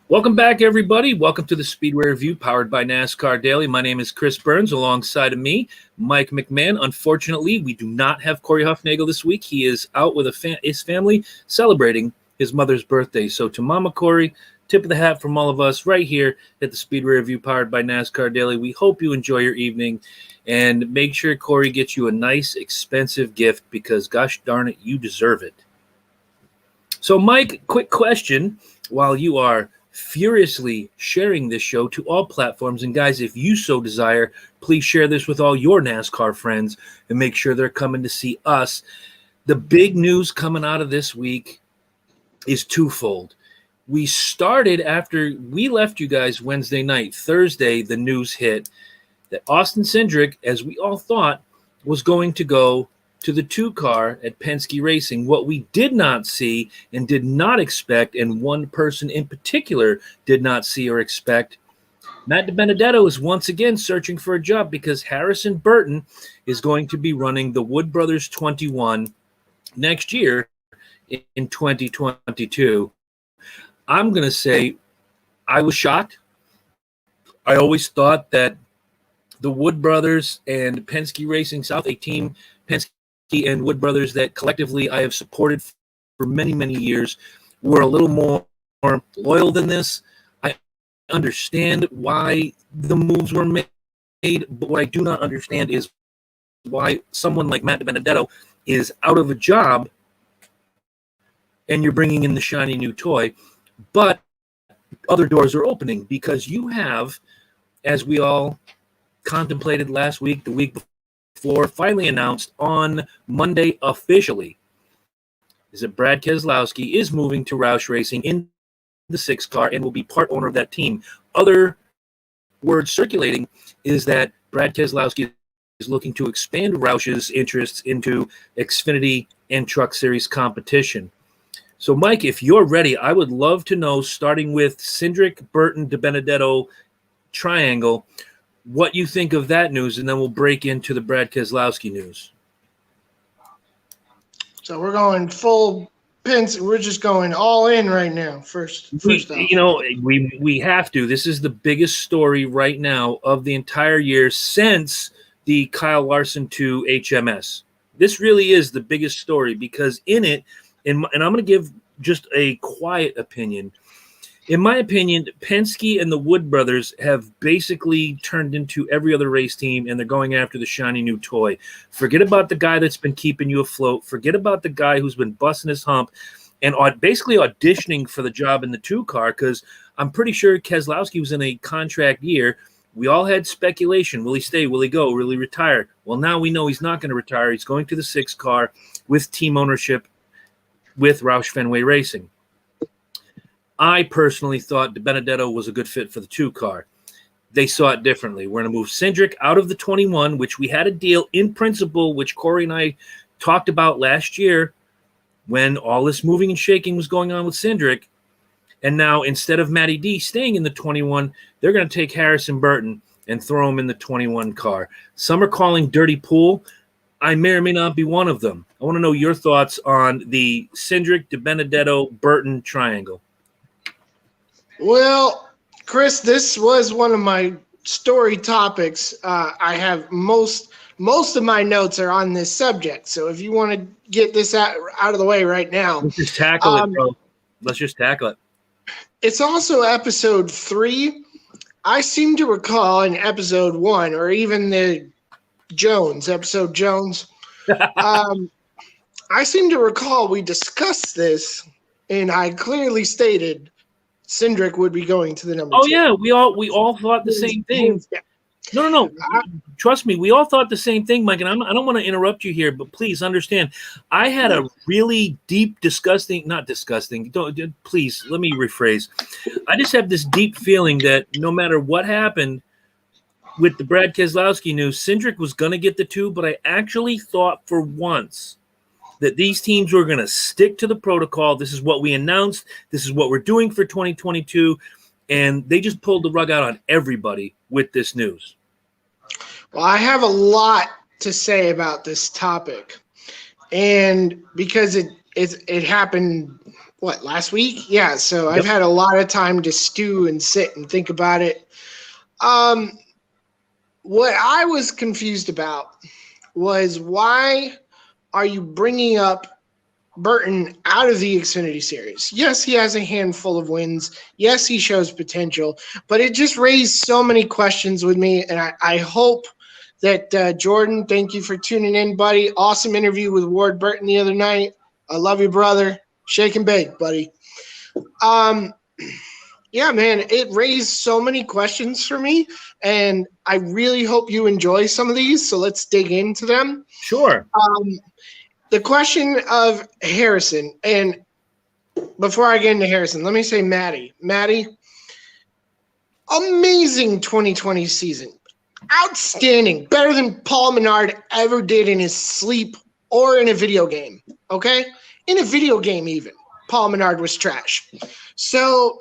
Welcome back, everybody. Welcome to the Speedway Review powered by NASCAR Daily. My name is Chris Burns. Alongside of me, Mike McMahon. Unfortunately, we do not have Corey Huffnagel this week. He is out with his family celebrating his mother's birthday. So to Mama Corey, tip of the hat from all of us right here at the Speedway Review powered by NASCAR Daily. We hope you enjoy your evening, and make sure Corey gets you a nice, expensive gift because, gosh darn it, you deserve it. So, Mike, quick question while you are furiously sharing this show to all platforms. And guys, if you so desire, please share this with all your NASCAR friends and make sure they're coming to see us. The big news coming out of this week is twofold. We started after we left you guys Wednesday night. Thursday, the news hit that Austin Cindric, as we all thought, was going to go to the 2-car at Penske Racing. What we did not see and did not expect, and one person in particular did not see or expect, Matt DiBenedetto is once again searching for a job because Harrison Burton is going to be running the Wood Brothers 21 next year in 2022. I'm going to say I was shocked. I always thought that the Wood Brothers and Penske Racing South, a team, Penske and Wood Brothers, that collectively I have supported for many, many years, were a little more loyal than this. I understand why the moves were made, but what I do not understand is why someone like Matt DiBenedetto is out of a job and you're bringing in the shiny new toy. But other doors are opening because you have, as we all contemplated last week, the week before, finally announced on Monday officially, is that Brad Keselowski is moving to Roush Racing in the 6-car and will be part owner of that team. Other words circulating is that Brad Keselowski is looking to expand Roush's interests into Xfinity and Truck Series competition. So, Mike, if you're ready, I would love to know, starting with Cindric, Burton, DiBenedetto triangle, what you think of that news, and then we'll break into the Brad Keselowski news. So we're going full pins. We're just going all in right now. First off. We have to. This is the biggest story right now of the entire year since the Kyle Larson to HMS. This really is the biggest story because in it, and I'm going to give just a quiet opinion. In my opinion, Penske and the Wood Brothers have basically turned into every other race team, and they're going after the shiny new toy. Forget about the guy that's been keeping you afloat. Forget about the guy who's been busting his hump and basically auditioning for the job in the 2-car, because I'm pretty sure Keselowski was in a contract year. We all had speculation. Will he stay? Will he go? Will he retire? Well, now we know he's not going to retire. He's going to the 6-car with team ownership with Roush Fenway Racing. I personally thought DiBenedetto was a good fit for the 2-car. They saw it differently. We're going to move Cindric out of the 21, which we had a deal in principle, which Corey and I talked about last year when all this moving and shaking was going on with Cindric. And now, instead of Matty D staying in the 21, they're going to take Harrison Burton and throw him in the 21 car. Some are calling dirty pool. I may or may not be one of them. I want to know your thoughts on the Cindric, DiBenedetto, Burton triangle. Well, Chris, this was one of my story topics. I have most of my notes are on this subject. So if you want to get this out of the way right now, let's just tackle it, bro. Let's just tackle it. It's also episode 3. I seem to recall in episode 1, or even the episode Jones. I seem to recall we discussed this, and I clearly stated Cindric would be going to the number 2. Oh yeah, we all thought the same thing. Yeah. No. Trust me, we all thought the same thing, Mike. And I don't want to interrupt you here, but please understand, I had a really deep, not disgusting. Please let me rephrase. I just have this deep feeling that no matter what happened with the Brad Keselowski news, Cindric was going to get the 2. But I actually thought for once that these teams were going to stick to the protocol. This is what we announced. This is what we're doing for 2022. And they just pulled the rug out on everybody with this news. Well, I have a lot to say about this topic. And because it happened last week? Yeah, so Yep. I've had a lot of time to stew and sit and think about it. What I was confused about was, why are you bringing up Burton out of the Xfinity Series? Yes, he has a handful of wins. Yes, he shows potential, but it just raised so many questions with me, and I hope that Jordan, thank you for tuning in, buddy. Awesome interview with Ward Burton the other night. I love you, brother. Shake and bake, buddy. Yeah, man, it raised so many questions for me, and I really hope you enjoy some of these, so let's dig into them. Sure. The question of Harrison, and before I get into Harrison, let me say Maddie. Maddie, amazing 2020 season. Outstanding. Better than Paul Menard ever did in his sleep or in a video game, okay? In a video game even, Paul Menard was trash. So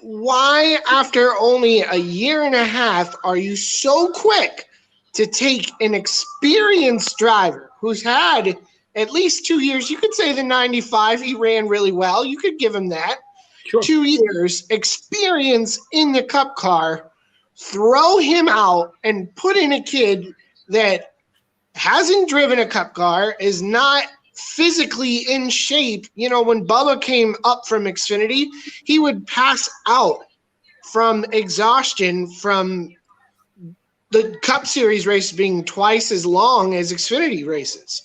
why, after only a year and a half, are you so quick to take an experienced driver who's had at least 2 years? You could say the 95, he ran really well. You could give him that. Sure. 2 years experience in the Cup car, throw him out and put in a kid that hasn't driven a Cup car, is not physically in shape. You know, when Bubba came up from Xfinity, he would pass out from exhaustion from the Cup Series race being twice as long as Xfinity races.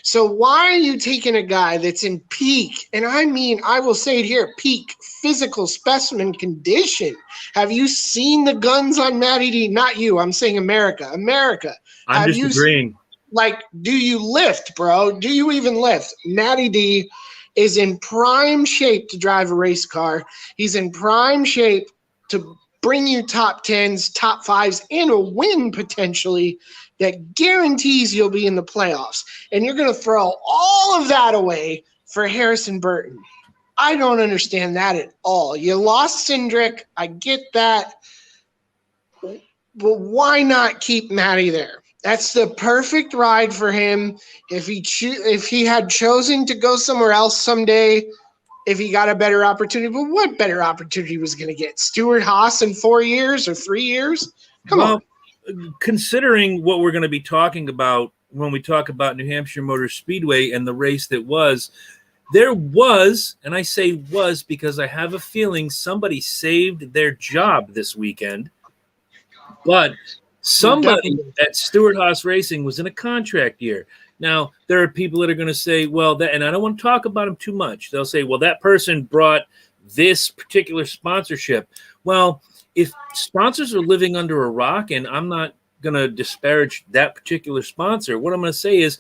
So why are you taking a guy that's in peak, and I mean, I will say it here, peak physical specimen condition? Have you seen the guns on Matty D? Not you, I'm saying America. I'm Have just agreeing. Like, do you lift, bro? Do you even lift? Matty D is in prime shape to drive a race car. He's in prime shape to bring you top 10s, top 5s, and a win potentially that guarantees you'll be in the playoffs. And you're going to throw all of that away for Harrison Burton. I don't understand that at all. You lost Cindric. I get that. But why not keep Matty there? That's the perfect ride for him. If he had chosen to go somewhere else someday, if he got a better opportunity, but what better opportunity was going to get? Stuart Haas in 4 years or 3 years? Come on. Considering what we're going to be talking about when we talk about New Hampshire Motor Speedway and the race that was, there was, and I say was because I have a feeling somebody saved their job this weekend, but somebody at Stuart Haas Racing was in a contract year. Now, there are people that are going to say, well, that, and I don't want to talk about them too much. They'll say, well, that person brought this particular sponsorship. Well, if sponsors are living under a rock, and I'm not going to disparage that particular sponsor, what I'm going to say is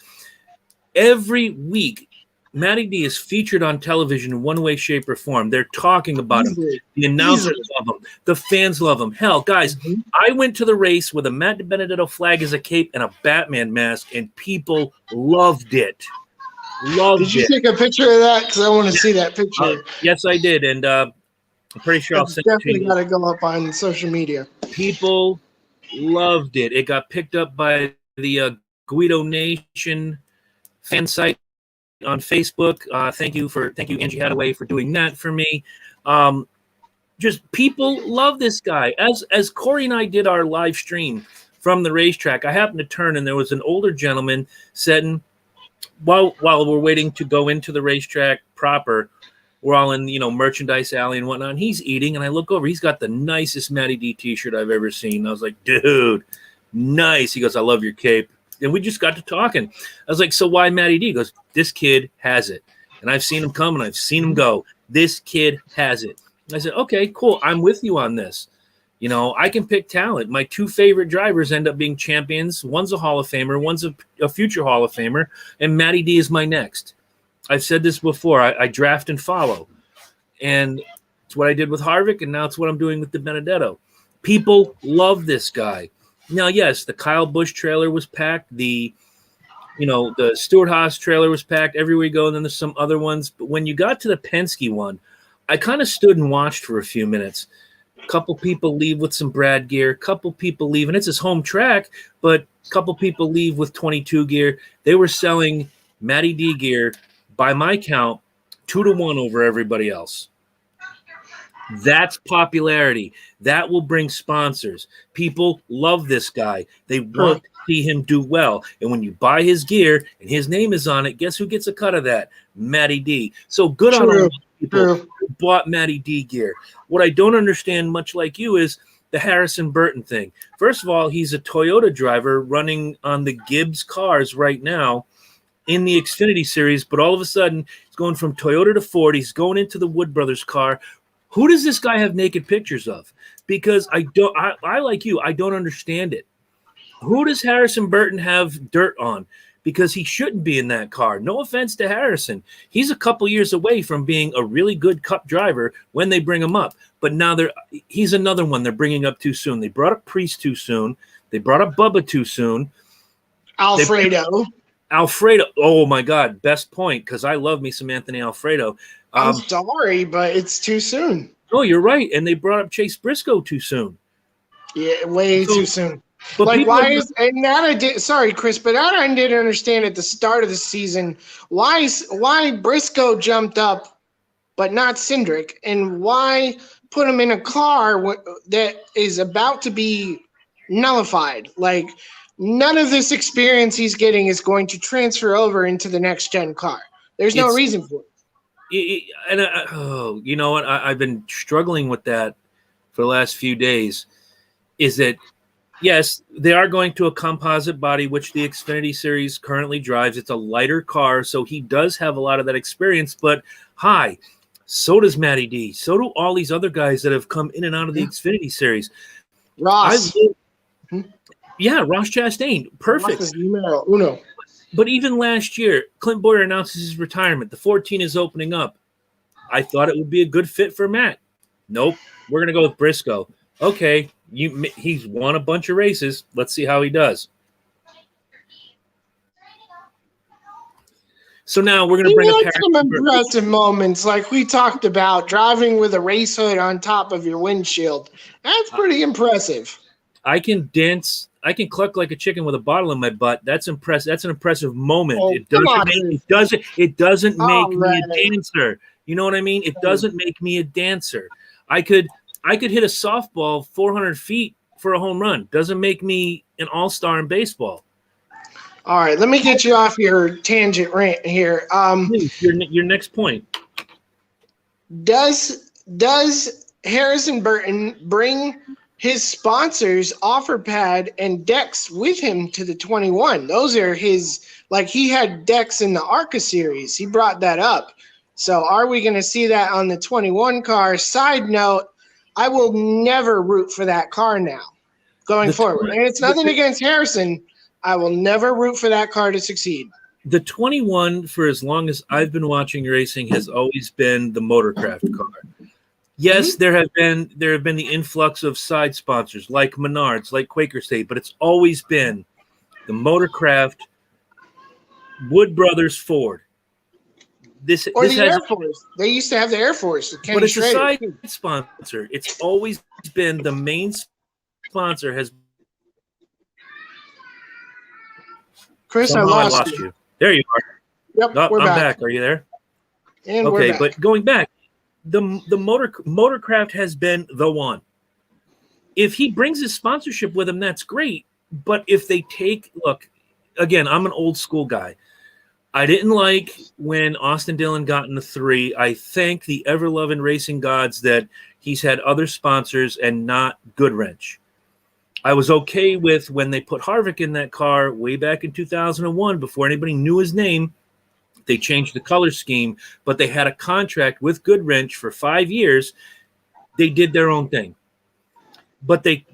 every week, Matty D is featured on television in one way, shape, or form. They're talking about him. The announcers love him. The fans love him. Hell, guys, I went to the race with a Matt DiBenedetto flag as a cape and a Batman mask, and people loved it. Did you take a picture of that? Because I want to see that picture. Yes, I did, and I'm pretty sure I'll send it to you. Definitely got to go up on social media. People loved it. It got picked up by the Guido Nation fan site on Facebook. Thank you, Angie Hadaway, for doing that for me. Just people love this guy. As Corey and I did our live stream from the racetrack, I happened to turn and there was an older gentleman sitting while we're waiting to go into the racetrack proper. We're all in, merchandise alley and whatnot. And he's eating, and I look over. He's got the nicest Matty D T-shirt I've ever seen. I was like, dude, nice. He goes, I love your cape. And we just got to talking. I was like, so why Matty D? He goes, this kid has it. And I've seen him come and I've seen him go. This kid has it. I said, okay, cool. I'm with you on this. I can pick talent. My two favorite drivers end up being champions. One's a Hall of Famer. One's a future Hall of Famer. And Matty D is my next. I've said this before. I draft and follow. And it's what I did with Harvick, and now it's what I'm doing with DiBenedetto. People love this guy. Now, yes, the Kyle Busch trailer was packed. The Stuart Haas trailer was packed. Everywhere you go, and then there's some other ones. But when you got to the Penske one, I kind of stood and watched for a few minutes. A couple people leave with some Brad gear. A couple people leave, and it's his home track, but a couple people leave with 22 gear. They were selling Matty D gear, by my count, 2-1 over everybody else. That's popularity. That will bring sponsors. People love this guy. They want to see him do well. And when you buy his gear and his name is on it, guess who gets a cut of that? Matty D. So good on all people who bought Matty D gear. What I don't understand, much like you, is the Harrison Burton thing. First of all, he's a Toyota driver running on the Gibbs cars right now in the Xfinity Series, but all of a sudden he's going from Toyota to Ford. He's going into the Wood Brothers car. Who does this guy have naked pictures of? Because I like you, I don't understand it. Who does Harrison Burton have dirt on? Because he shouldn't be in that car. No offense to Harrison. He's a couple years away from being a really good Cup driver when they bring him up. But now he's another one they're bringing up too soon. They brought up Priest too soon. They brought up Bubba too soon. Alfredo. Oh, my God. Best point, because I love me some Anthony Alfredo. I'm sorry, but it's too soon. Oh, you're right. And they brought up Chase Briscoe too soon. Yeah, way too soon. But like, why is – and that I did – sorry, Chris, but that I didn't understand at the start of the season why Briscoe jumped up but not Cindric, and why put him in a car that is about to be nullified. Like, none of this experience he's getting is going to transfer over into the next-gen car. There's no reason for it. You know what? I've been struggling with that for the last few days. Is that, yes, they are going to a composite body, which the Xfinity Series currently drives. It's a lighter car, so he does have a lot of that experience. But, so does Matty D. So do all these other guys that have come in and out of the Xfinity Series. Ross. Ross Chastain. Perfect. Ross is numero uno. But even last year, Clint Boyer announces his retirement. The 14 is opening up. I thought it would be a good fit for Matt. Nope. We're going to go with Briscoe. Okay. He's won a bunch of races. Let's see how he does. So now we're going to bring up some impressive moments like we talked about, driving with a race hood on top of your windshield. That's pretty impressive. I can dance. I can cluck like a chicken with a bottle in my butt. That's impressive. That's an impressive moment. It doesn't make me a dancer. You know what I mean? It doesn't make me a dancer. I could hit a softball 400 feet for a home run. Doesn't make me an all-star in baseball. All right, let me get you off your tangent rant here. Please, your next point. Does Harrison Burton bring his sponsors, OfferPad and Dex, with him to the 21? Those are his, like, he had Dex in the ARCA series. He brought that up. So are we going to see that on the 21 car? Side note, I will never root for that car now going forward. And it's nothing against Harrison. I will never root for that car to succeed. The 21, for as long as I've been watching racing, has always been the Motorcraft car. Yes, there have been the influx of side sponsors like Menards, like Quaker State, but it's always been the Motorcraft, Wood Brothers, Ford. The Air Force. They used to have the Air Force. But it's a side sponsor. It's always been the main sponsor. Chris, I lost you. There you are. Yep, I'm back. Are you there? And okay, but going back. The Motorcraft has been the one. If he brings his sponsorship with him, that's great. But if they look, again, I'm an old school guy. I didn't like when Austin Dillon got in the 3. I thank the ever-loving racing gods that he's had other sponsors and not Goodwrench. I was okay with when they put Harvick in that car way back in 2001 before anybody knew his name. They changed the color scheme, but they had a contract with Goodwrench for 5 years. They did their own thing. But they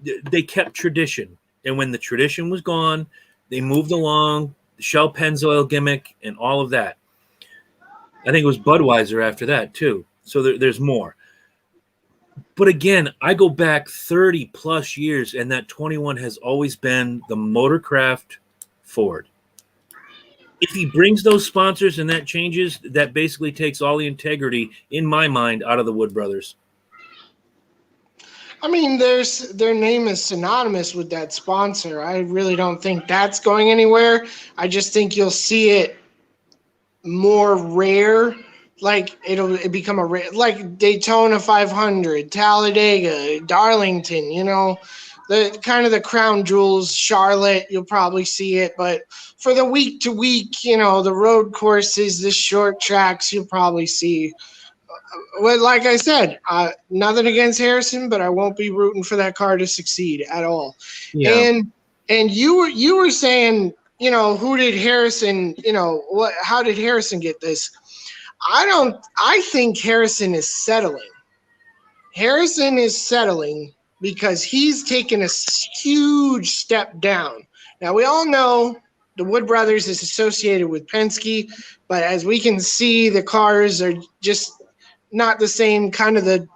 kept tradition. And when the tradition was gone, they moved along, the Shell Pennzoil gimmick and all of that. I think it was Budweiser after that, too. So there's more. But again, I go back 30-plus years, and that 21 has always been the Motorcraft Ford. If he brings those sponsors and that changes, that basically takes all the integrity, in my mind, out of the Wood Brothers. I mean, their name is synonymous with that sponsor. I really don't think that's going anywhere. I just think you'll see it more rare Like it'll become like Daytona 500, Talladega, Darlington, the kind of the crown jewels. Charlotte, you'll probably see it, but for the week to week, the road courses, the short tracks, you'll probably see. Well, like I said, nothing against Harrison, but I won't be rooting for that car to succeed at all. Yeah. And you were saying, who did Harrison, how did Harrison get this? I think Harrison is settling. Harrison is settling because he's taken a huge step down. Now, we all know the Wood Brothers is associated with Penske, but as we can see, the cars are just not the same kind of the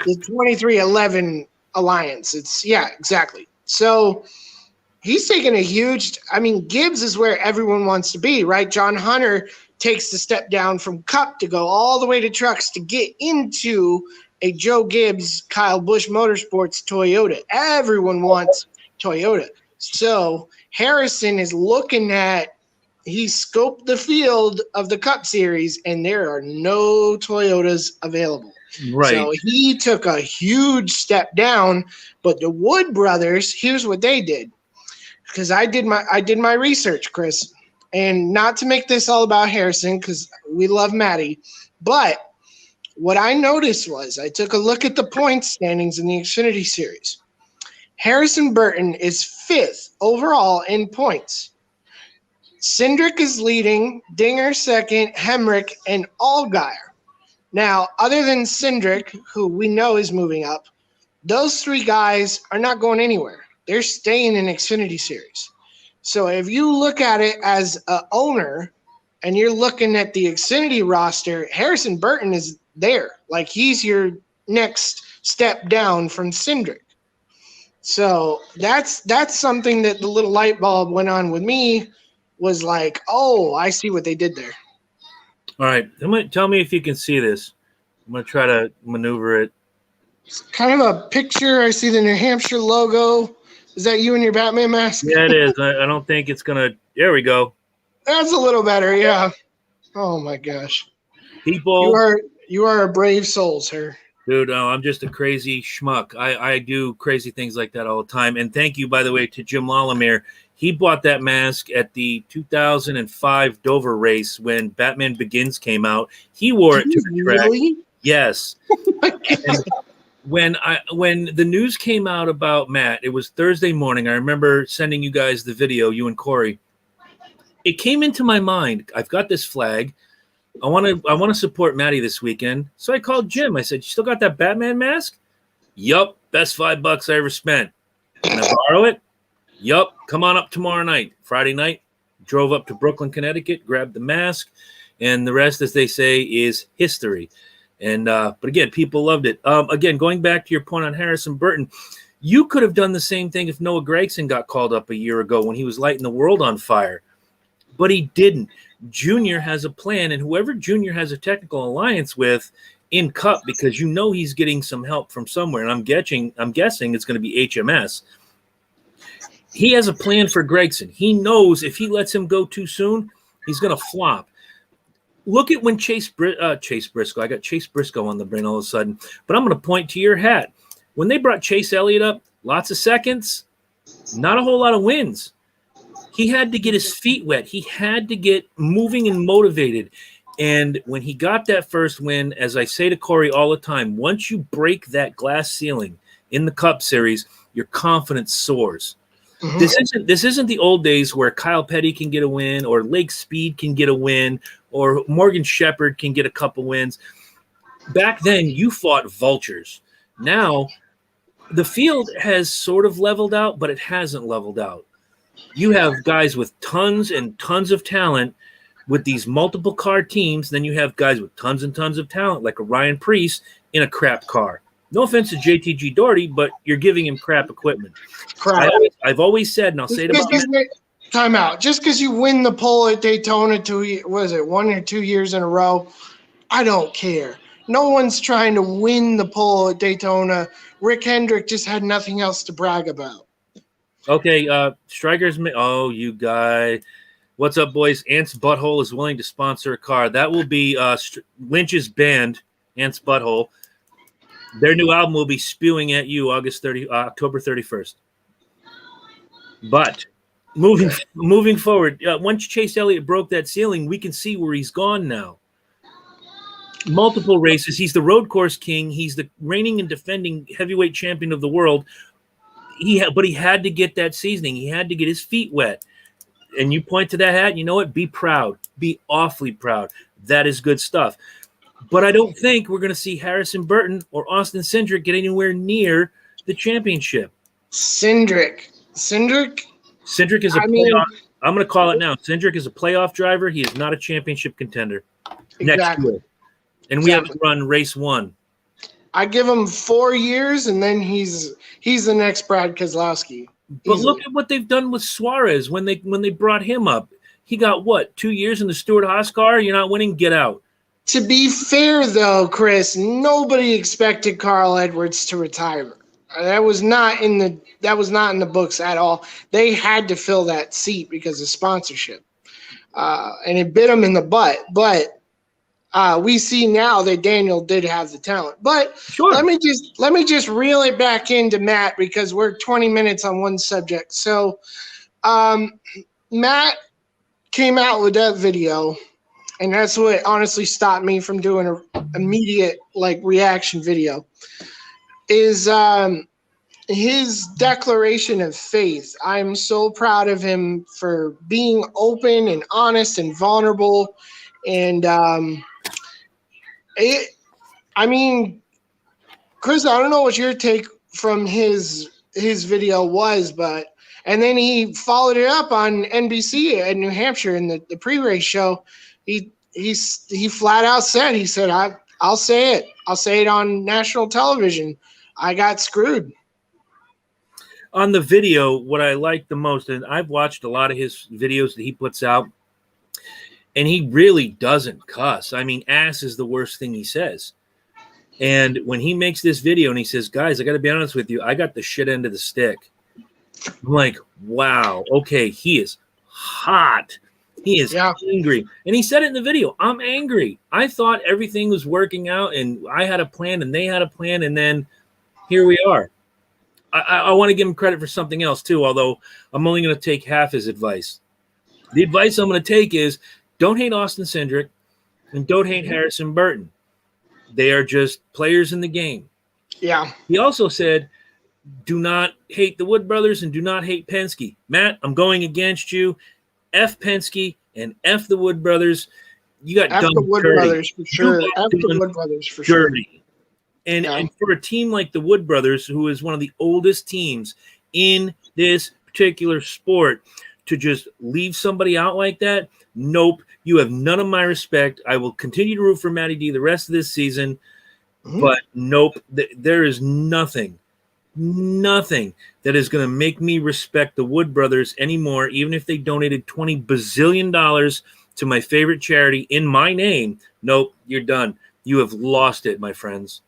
2311 alliance. Exactly. So he's taken a huge, Gibbs is where everyone wants to be, right? John Hunter takes the step down from Cup to go all the way to trucks to get into a Joe Gibbs, Kyle Busch Motorsports Toyota. Everyone wants Toyota. So Harrison is looking at, he scoped the field of the Cup Series, and there are no Toyotas available. Right. So he took a huge step down, but the Wood Brothers, here's what they did. Because I did my research, Chris. And not to make this all about Harrison, because we love Matty, but what I noticed was I took a look at the points standings in the Xfinity Series. Harrison Burton is 5th overall in points. Cindric is leading, Dinger second, Hemrick, and Allgaier. Now, other than Cindric, who we know is moving up, those three guys are not going anywhere. They're staying in Xfinity Series. So if you look at it as an owner and you're looking at the Xfinity roster, Harrison Burton is there. Like, he's your next step down from Cindric. So that's something that the little light bulb went on with me, was like, oh, I see what they did there. All right. Tell me if you can see this. I'm going to try to maneuver it. It's kind of a picture. I see the New Hampshire logo. Is that you in your Batman mask? Yeah, it is. I don't think it's going to – there we go. That's a little better, yeah. Oh, my gosh. People – You are a brave soul, sir. Dude, I'm just a crazy schmuck. I do crazy things like that all the time. And thank you, by the way, to Jim Lollimer. He bought that mask at the 2005 Dover race when Batman Begins came out. He wore it to the track. Really? Yes. When the news came out about Matt, it was Thursday morning. I remember sending you guys the video, you and Corey. It came into my mind. I've got this flag. I want to support Matty this weekend. So I called Jim. I said, "You still got that Batman mask?" "Yup, best $5 I ever spent." "Can I borrow it?" "Yup, come on up tomorrow night." Friday night, drove up to Brooklyn, Connecticut, grabbed the mask, and the rest, as they say, is history. And but again, people loved it. Again, going back to your point on Harrison Burton, you could have done the same thing if Noah Gragson got called up a year ago when he was lighting the world on fire, but he didn't. Junior has a plan, and whoever Junior has a technical alliance with in Cup, because he's getting some help from somewhere, and I'm guessing it's going to be HMS. He has a plan for Gragson. He knows if he lets him go too soon, he's going to flop. Look at when Chase Briscoe. I got Chase Briscoe on the brain all of a sudden, but I'm going to point to your hat. When they brought Chase Elliott up, lots of seconds, not a whole lot of wins. He had to get his feet wet. He had to get moving and motivated. And when he got that first win, as I say to Corey all the time, once you break that glass ceiling in the Cup Series, your confidence soars. Mm-hmm. This isn't the old days where Kyle Petty can get a win, or Lake Speed can get a win, or Morgan Shepherd can get a couple wins. Back then, you fought vultures. Now, the field has sort of leveled out, but it hasn't leveled out. You have guys with tons and tons of talent with these multiple car teams. Then you have guys with tons and tons of talent, like a Ryan Preece in a crap car. No offense to JTG Doherty, but you're giving him crap equipment. Crap. I've always said, and I'll say it about time out. Just because you win the pole at Daytona 1 or 2 years in a row, I don't care. No one's trying to win the pole at Daytona. Rick Hendrick just had nothing else to brag about. Okay, Strikers. Oh, you guy. What's up, boys? Ant's Butthole is willing to sponsor a car. That will be Lynch's band, Ant's Butthole. Their new album will be spewing at you October 31st. But moving forward, once Chase Elliott broke that ceiling, we can see where he's gone now. Multiple races. He's the road course king. He's the reigning and defending heavyweight champion of the world. But he had to get that seasoning. He had to get his feet wet. And you point to that hat, you know what? Be proud. Be awfully proud. That is good stuff. But I don't think we're going to see Harrison Burton or Austin Cindric get anywhere near the championship. Cindric is a playoff. I'm going to call it now. Cindric is a playoff driver. He is not a championship contender. Exactly. Next year. And we haven't run race 1. I give him 4 years, and then he's the next Brad Keselowski. But look at what they've done with Suarez when they brought him up. He got, 2 years in the Stewart-Haas car? You're not winning? Get out. To be fair, though, Chris, nobody expected Carl Edwards to retire. That was not in the books at all. They had to fill that seat because of sponsorship, and it bit them in the butt. But we see now that Daniel did have the talent. But sure. let me just reel it back into Matt because we're 20 minutes on one subject. So Matt came out with that video, and that's what honestly stopped me from doing an immediate reaction video. Is his declaration of faith. I'm so proud of him for being open and honest and vulnerable. And Chris, I don't know what your take from his video was, and then he followed it up on NBC at New Hampshire in the pre-race show. He flat out said, I'll say it. I'll say it on national television. I got screwed. On the video, what I like the most, and I've watched a lot of his videos that he puts out, and he really doesn't cuss. I mean, ass is the worst thing he says. And when he makes this video and he says, guys, I got to be honest with you, I got the shit end of the stick. I'm like, wow, okay, he is hot. He is angry. And he said it in the video, I'm angry. I thought everything was working out and I had a plan and they had a plan, and then here we are. I want to give him credit for something else too, although I'm only going to take half his advice. The advice I'm going to take is don't hate Austin Cindric and don't hate Harrison Burton. They are just players in the game. Yeah. He also said, do not hate the Wood brothers and do not hate Penske. Matt, I'm going against you. F Penske and F the Wood brothers. You got F done the Wood dirty. brothers for sure. F the Wood brothers for sure. And for a team like the Wood brothers, who is one of the oldest teams in this particular sport, to just leave somebody out like that, nope. You have none of my respect. I will continue to root for Matty D the rest of this season, but nope. There is nothing that is going to make me respect the Wood brothers anymore, even if they donated $20 bazillion to my favorite charity in my name. Nope, you're done. You have lost it, my friends.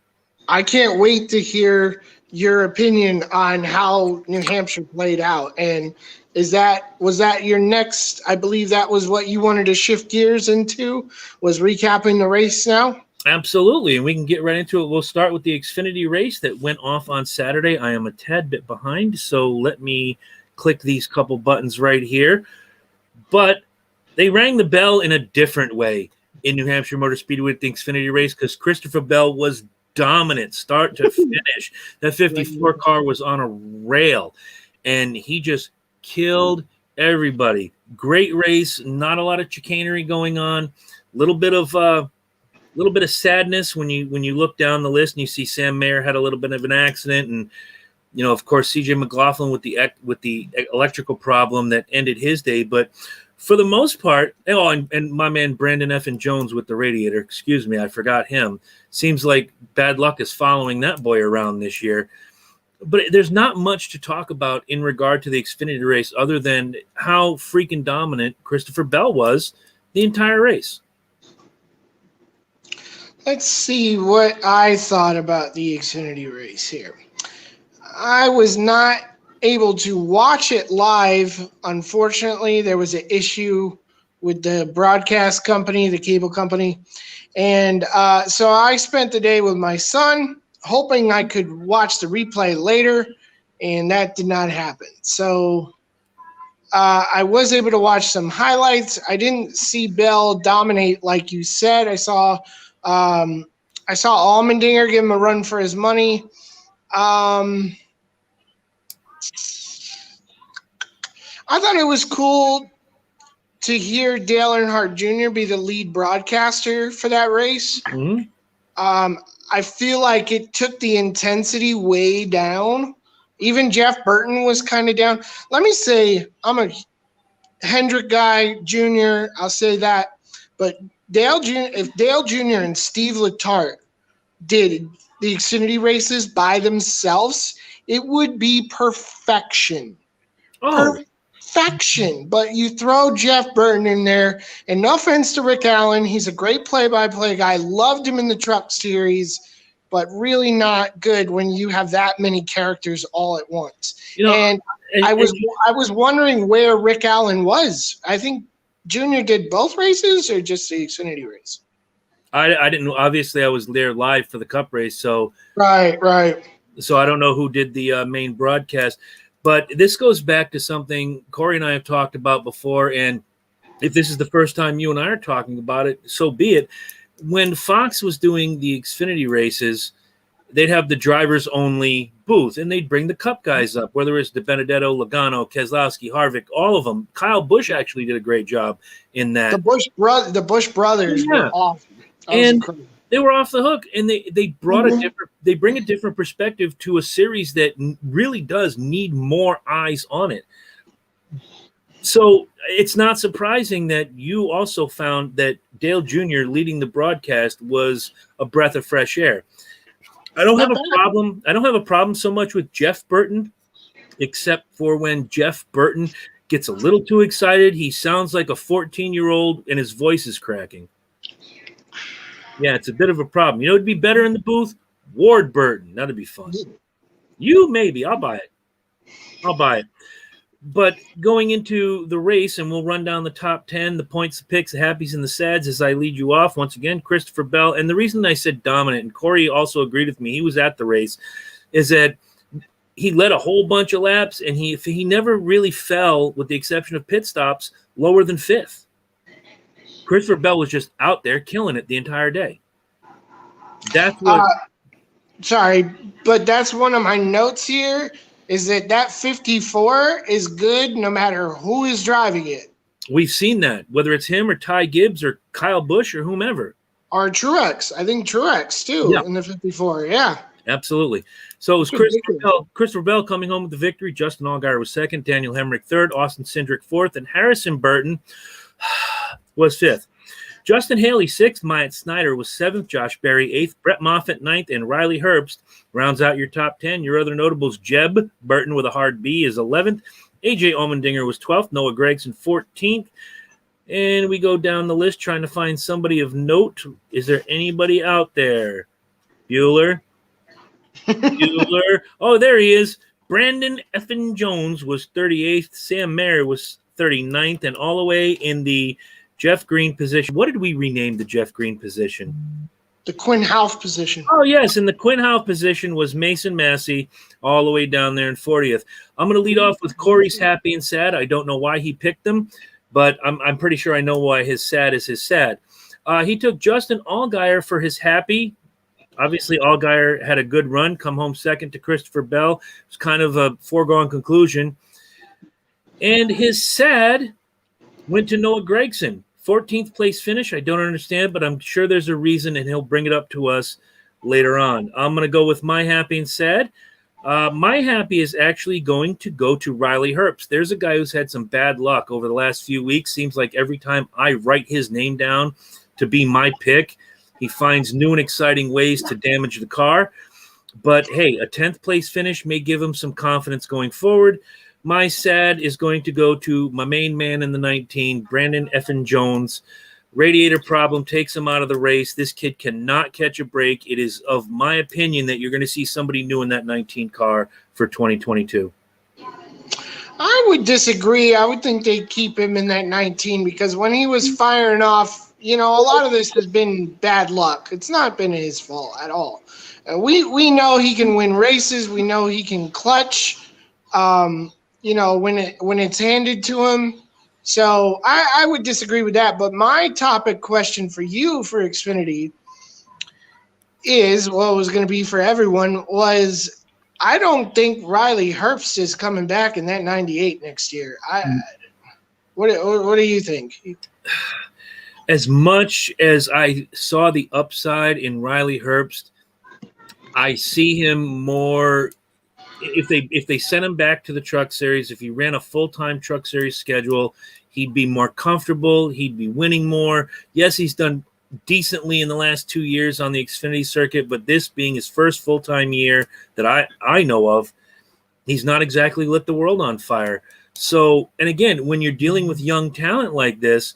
I can't wait to hear your opinion on how New Hampshire played out. And was that your next? I believe that was what you wanted to shift gears into, was recapping the race now. Absolutely, and we can get right into it. We'll start with the Xfinity race that went off on Saturday. I am a tad bit behind, so let me click these couple buttons right here. But they rang the bell in a different way in New Hampshire Motor Speedway at the Xfinity race, because Christopher Bell was dominant start to finish. That 54 car was on a rail, and he just killed everybody. Great race, not a lot of chicanery going on. Little bit of sadness when you look down the list and you see Sam Mayer had a little bit of an accident, and of course CJ McLaughlin with the electrical problem that ended his day. But for the most part, and my man Brandon F. and Jones with the radiator, excuse me, I forgot him. Seems like bad luck is following that boy around this year. But there's not much to talk about in regard to the Xfinity race other than how freaking dominant Christopher Bell was the entire race. Let's see what I thought about the Xfinity race here. I was not able to watch it live. Unfortunately, there was an issue with the broadcast company, the cable company. And so I spent the day with my son, hoping I could watch the replay later, and that did not happen. So I was able to watch some highlights. I didn't see Bell dominate like you said. I saw Allmendinger give him a run for his money. I thought it was cool to hear Dale Earnhardt Jr. be the lead broadcaster for that race. Mm-hmm. I feel like it took the intensity way down. Even Jeff Burton was kind of down. Let me say, I'm a Hendrick guy, Jr., I'll say that. But if Dale Jr. and Steve Letarte did the Xfinity races by themselves, it would be perfection. Oh. Perfection. But you throw Jeff Burton in there, and no offense to Rick Allen, he's a great play-by-play guy. Loved him in the Truck Series, but really not good when you have that many characters all at once. And I was wondering where Rick Allen was. I think Junior did both races or just the Xfinity race. I didn't. Obviously, I was there live for the Cup race, so right. So I don't know who did the main broadcast, but this goes back to something Corey and I have talked about before. And if this is the first time you and I are talking about it, so be it. When Fox was doing the Xfinity races, they'd have the drivers only booth, and they'd bring the Cup guys up, whether it's DiBenedetto, Logano, Keselowski, Harvick, all of them. Kyle Busch actually did a great job in that. The Busch brothers were awesome. And they were off the hook, and they brought they bring a different perspective to a series that really does need more eyes on it. So it's not surprising that you also found that Dale Jr. leading the broadcast was a breath of fresh air. I don't have a problem. I don't have a problem so much with Jeff Burton, except for when Jeff Burton gets a little too excited. He sounds like a 14-year-old, and his voice is cracking. Yeah, it's a bit of a problem. You know, it'd be better in the booth. Ward Burton, that'd be fun. You maybe, I'll buy it. But going into the race, and we'll run down the top 10, the points, the picks, the happies, and the sads as I lead you off. Once again, Christopher Bell. And the reason I said dominant, and Corey also agreed with me, he was at the race, is that he led a whole bunch of laps, and he never really fell, with the exception of pit stops, lower than fifth. Christopher Bell was just out there killing it the entire day. That's what. Sorry, but that's one of my notes here. Is that 54 is good no matter who is driving it. We've seen that, whether it's him or Ty Gibbs or Kyle Busch or whomever. Or Truex. I think Truex, too, in the 54. Yeah. Absolutely. So it was Christopher Bell coming home with the victory. Justin Allgaier was second. Daniel Hemrick third. Austin Cindric fourth. And Harrison Burton was fifth. Justin Haley sixth. Myatt Snyder was seventh. Josh Berry eighth. Brett Moffitt ninth. And Riley Herbst rounds out your top 10. Your other notables, Jeb Burton with a hard B is 11th. AJ Allmendinger was 12th. Noah Gragson 14th. And we go down the list trying to find somebody of note. Is there anybody out there? Bueller. Oh, there he is. Brandon Effin Jones was 38th. Sam Mayer was 39th. And all the way in the Jeff Green position. What did we rename the Jeff Green position? The Quinn Houff position. Oh, yes. And the Quinn Houff position was Mason Massey all the way down there in 40th. I'm going to lead off with Corey's happy and sad. I don't know why he picked them, but I'm pretty sure I know why his sad is his sad. He took Justin Allgaier for his happy. Obviously, Allgaier had a good run, come home second to Christopher Bell. It was kind of a foregone conclusion. And his sad went to Noah Gragson. 14th place finish. I don't understand, but I'm sure there's a reason, and he'll bring it up to us later on. I'm going to go with my happy and sad. My happy is actually going to go to Riley Herbst. There's a guy who's had some bad luck over the last few weeks. Seems like every time I write his name down to be my pick, he finds new and exciting ways to damage the car. But, hey, a 10th place finish may give him some confidence going forward. My sad is going to go to my main man in the 19, Brandon Effin Jones. Radiator problem takes him out of the race. This kid cannot catch a break. It is of my opinion that you're going to see somebody new in that 19 car for 2022. I would disagree. I would think they'd keep him in that 19 because when he was firing off, a lot of this has been bad luck. It's not been his fault at all. We know he can win races. We know he can clutch, when it's handed to him. So I would disagree with that. But my topic question for you for Xfinity is, well, it was going to be for everyone, was I don't think Riley Herbst is coming back in that 98 next year. What do you think? As much as I saw the upside in Riley Herbst, I see him more if they sent him back to the Truck Series, if he ran a full-time Truck Series schedule, he'd be more comfortable, he'd be winning more. Yes, he's done decently in the last 2 years on the Xfinity circuit, but this being his first full-time year that I know of, he's not exactly lit the world on fire. So, and again, when you're dealing with young talent like this,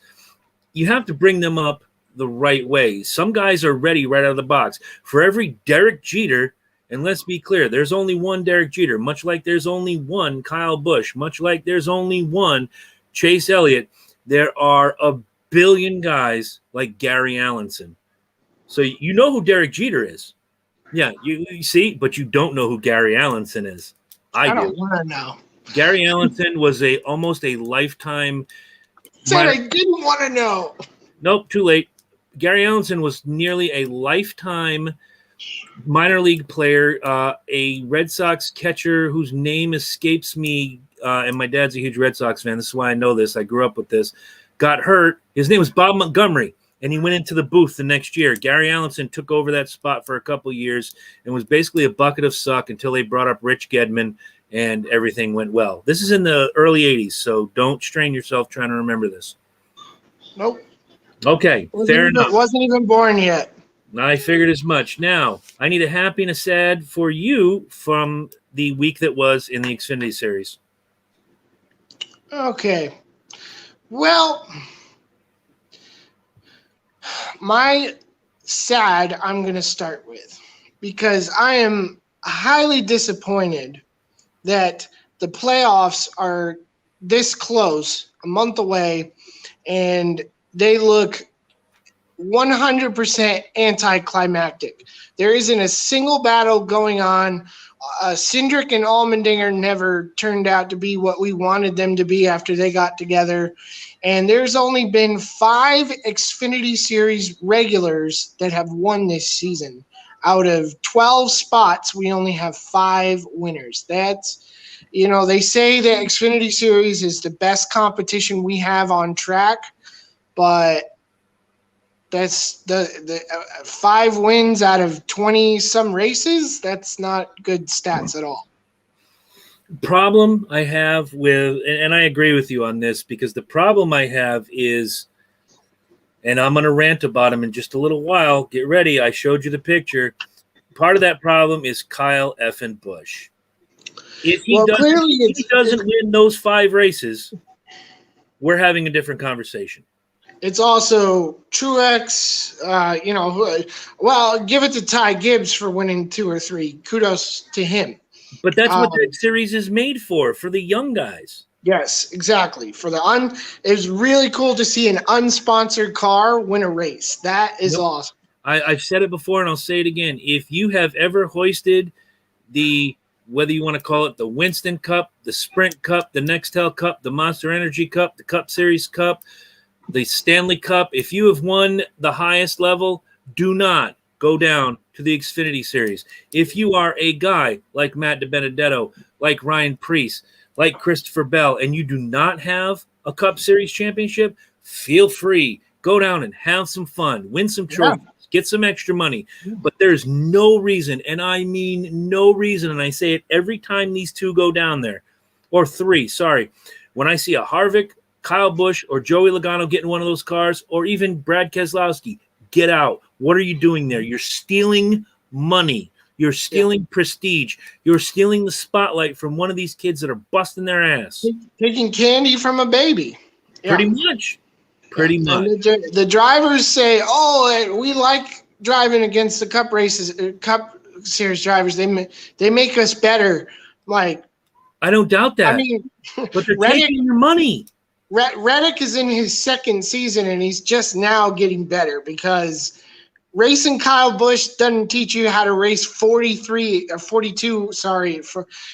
you have to bring them up the right way. Some guys are ready right out of the box. For every Derek Jeter, and let's be clear, there's only one Derek Jeter, much like there's only one Kyle Busch, much like there's only one Chase Elliott, there are a billion guys like Gary Allenson. So you know who Derek Jeter is. Yeah, you see, but you don't know who Gary Allenson is. I don't want to know. Gary Allenson was almost a lifetime. I didn't want to know. Nope, too late. Gary Allenson was nearly a lifetime minor league player, a Red Sox catcher whose name escapes me, and my dad's a huge Red Sox fan. This is why I know this. I grew up with this. Got hurt. His name was Bob Montgomery, and he went into the booth the next year. Gary Allenson took over that spot for a couple years and was basically a bucket of suck until they brought up Rich Gedman, and everything went well. This is in the early 80s, so don't strain yourself trying to remember this. Nope. Okay, fair enough. Wasn't even born yet. I figured as much. Now, I need a happy and a sad for you from the week that was in the Xfinity Series. Okay. Well, my sad I'm going to start with, because I am highly disappointed that the playoffs are this close, a month away, and they look 100% anticlimactic. There isn't a single battle going on. Cindric and Allmendinger never turned out to be what we wanted them to be after they got together. And there's only been 5 Xfinity Series regulars that have won this season. Out of 12 spots, we only have 5 winners. That's, they say the Xfinity Series is the best competition we have on track, but that's the 5 wins out of 20 some races. That's not good stats at all. Problem I have with, and I agree with you on this, because the problem I have is, and I'm going to rant about him in just a little while. Get ready. I showed you the picture. Part of that problem is Kyle effing Busch. If he doesn't win those 5 races, we're having a different conversation. It's also Truex, give it to Ty Gibbs for winning 2 or 3. Kudos to him. But that's what that series is made for the young guys. Yes, exactly. It's really cool to see an unsponsored car win a race. That is awesome. I've said it before and I'll say it again. If you have ever hoisted whether you want to call it the Winston Cup, the Sprint Cup, the Nextel Cup, the Monster Energy Cup, the Cup Series Cup, the Stanley Cup, if you have won the highest level, do not go down to the Xfinity Series. If you are a guy like Matt DiBenedetto, like Ryan Preece, like Christopher Bell, and you do not have a Cup Series championship, feel free. Go down and have some fun. Win some trophies. Get some extra money. But there's no reason, and I mean no reason, and I say it every time these 2 go down there, or 3, sorry. When I see a Harvick, Kyle Busch, or Joey Logano get in one of those cars, or even Brad Keselowski, get out. What are you doing there? You're stealing money. You're stealing prestige. You're stealing the spotlight from one of these kids that are busting their ass. Taking candy from a baby. Pretty much. Pretty much. The drivers say, we like driving against the Cup races, Cup Series drivers. They make us better. Like, I don't doubt that. I mean, but they're Reddick, taking your money. Reddick is in his second season, and he's just now getting better because racing Kyle Busch doesn't teach you how to race 43 or 42. Sorry,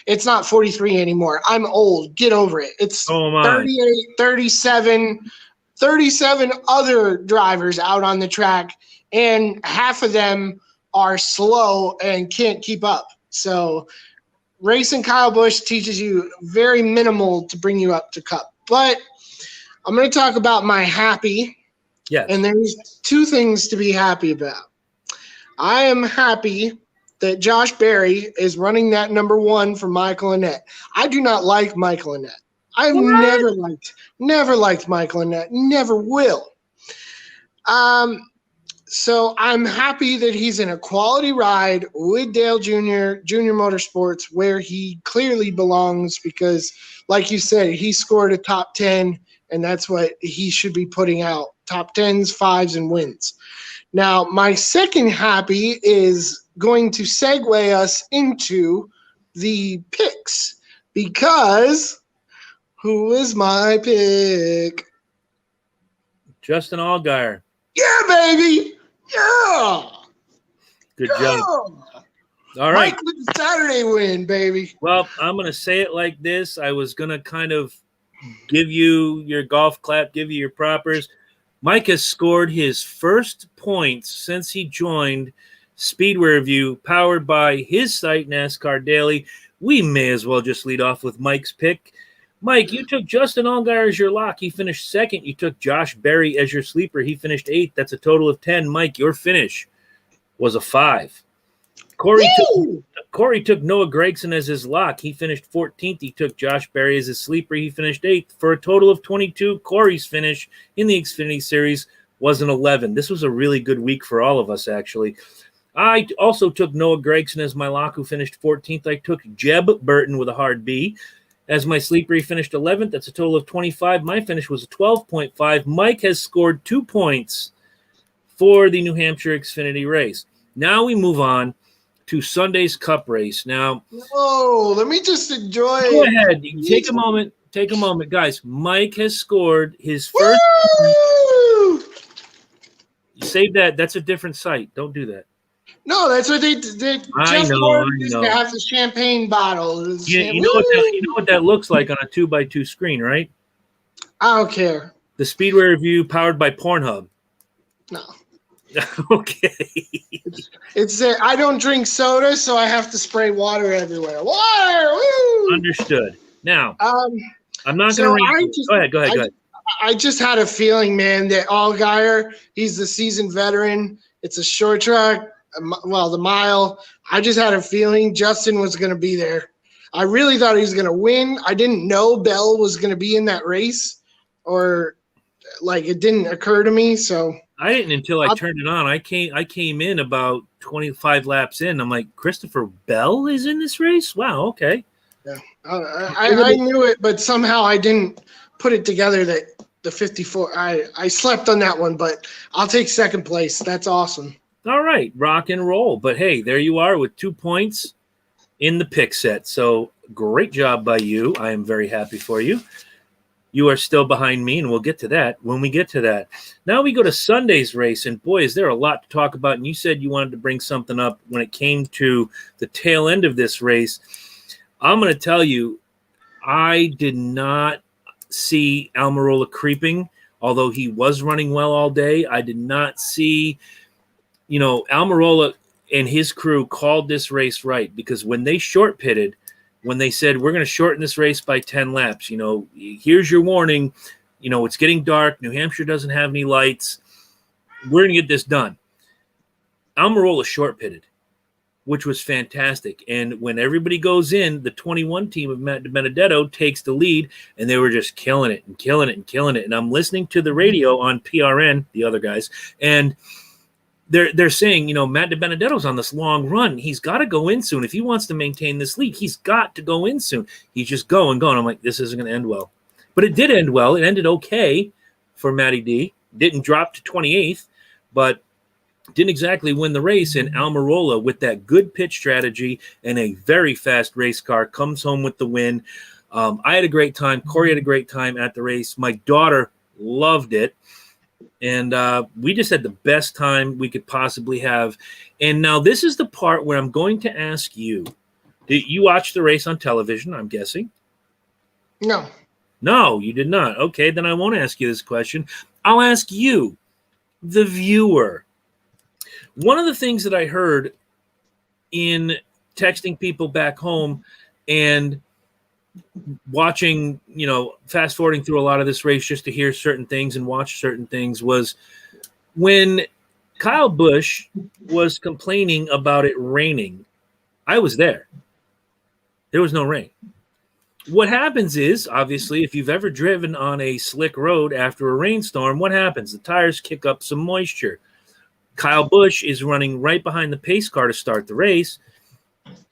it's not 43 anymore. I'm old. Get over it. It's 38, 37 other drivers out on the track, and half of them are slow and can't keep up. So racing Kyle Busch teaches you very minimal to bring you up to Cup. But I'm going to talk about my happy. Yeah. And there's two things to be happy about. I am happy that Josh Berry is running that number one for Michael Annett. I do not like Michael Annett. I've never liked Michael Annett. Never will. So I'm happy that he's in a quality ride with Dale Jr., Junior Motorsports, where he clearly belongs because, like you said, he scored a top 10, and that's what he should be putting out, top 10s, 5s, and wins. Now, my second happy is going to segue us into the picks because who is my pick? Justin Allgaier. Yeah, baby. Yeah. Good job. All right. Mike with the Saturday win, baby. Well, I'm going to say it like this. I was going to kind of give you your golf clap, give you your propers. Mike has scored his first points since he joined Speedway Review, powered by his site, NASCAR Daily. We may as well just lead off with Mike's pick. Mike, you took Justin Allgaier as your lock. He finished second. You took Josh Berry as your sleeper. He finished 8th. That's a total of 10. Mike, your finish was a 5. Corey took Noah Gragson as his lock. He finished 14th. He took Josh Berry as his sleeper. He finished 8th for a total of 22. Corey's finish in the Xfinity Series was an 11. This was a really good week for all of us, actually. I also took Noah Gragson as my lock, who finished 14th. I took Jeb Burton with a hard B as my sleeper. He finished 11th. That's a total of 25. My finish was a 12.5. Mike has scored 2 points for the New Hampshire Xfinity race. Now we move on to Sunday's Cup race. Now, let me just enjoy. Go ahead. Take a moment. Take a moment, guys. Mike has scored his first. Woo! Save that. That's a different site. Don't do that. No, that's what they I just know. to have the champagne bottle. You know what that looks like on a 2x2 screen, right? I don't care. The Speedway Review powered by Pornhub. No. Okay. It's I don't drink soda, so I have to spray water everywhere. Water! Woo! Understood. Now, I'm not going to Go ahead. I just had a feeling, man, that Allgaier, he's the seasoned veteran. It's a short track, the mile. I just had a feeling Justin was going to be there. I really thought he was going to win. I didn't know Bell was going to be in that race, or it didn't occur to me. So I didn't until I turned it on. I came in about 25 laps in. I'm like, Christopher Bell is in this race? Wow, okay. Yeah, I knew it, but somehow I didn't put it together that the 54. I slept on that one, but I'll take second place. That's awesome. All right, rock and roll. But hey, there you are with 2 points in the pick set. So great job by you. I am very happy for you. You are still behind me, and we'll get to that when we get to that. Now we go to Sunday's race, and boy, is there a lot to talk about. And you said you wanted to bring something up when it came to the tail end of this race. I'm going to tell you, I did not see Almirola creeping, although he was running well all day. I did not see, Almirola and his crew called this race right, because when they short pitted, when they said, we're going to shorten this race by 10 laps, here's your warning, it's getting dark. New Hampshire doesn't have any lights. We're going to get this done. Almirola short pitted, which was fantastic. And when everybody goes in, the 21 team of Matt DiBenedetto takes the lead, and they were just killing it. And I'm listening to the radio on PRN, the other guys, and they're saying, Matt DiBenedetto's on this long run. He's got to go in soon. If he wants to maintain this lead, he's got to go in soon. He's just going. I'm like, this isn't going to end well. But it did end well. It ended okay for Matty D. Didn't drop to 28th, but didn't exactly win the race, and Almirola, with that good pitch strategy and a very fast race car, comes home with the win. I had a great time. Corey had a great time at the race. My daughter loved it. And we just had the best time we could possibly have. And now this is the part where I'm going to ask you. Did you watch the race on television, I'm guessing? No. No, you did not. Okay, then I won't ask you this question. I'll ask you, the viewer. One of the things that I heard in texting people back home and watching, fast forwarding through a lot of this race just to hear certain things and watch certain things was when Kyle Busch was complaining about it raining. I was there. There was no rain. What happens is, obviously, if you've ever driven on a slick road after a rainstorm, what happens? The tires kick up some moisture. Kyle Busch is running right behind the pace car to start the race,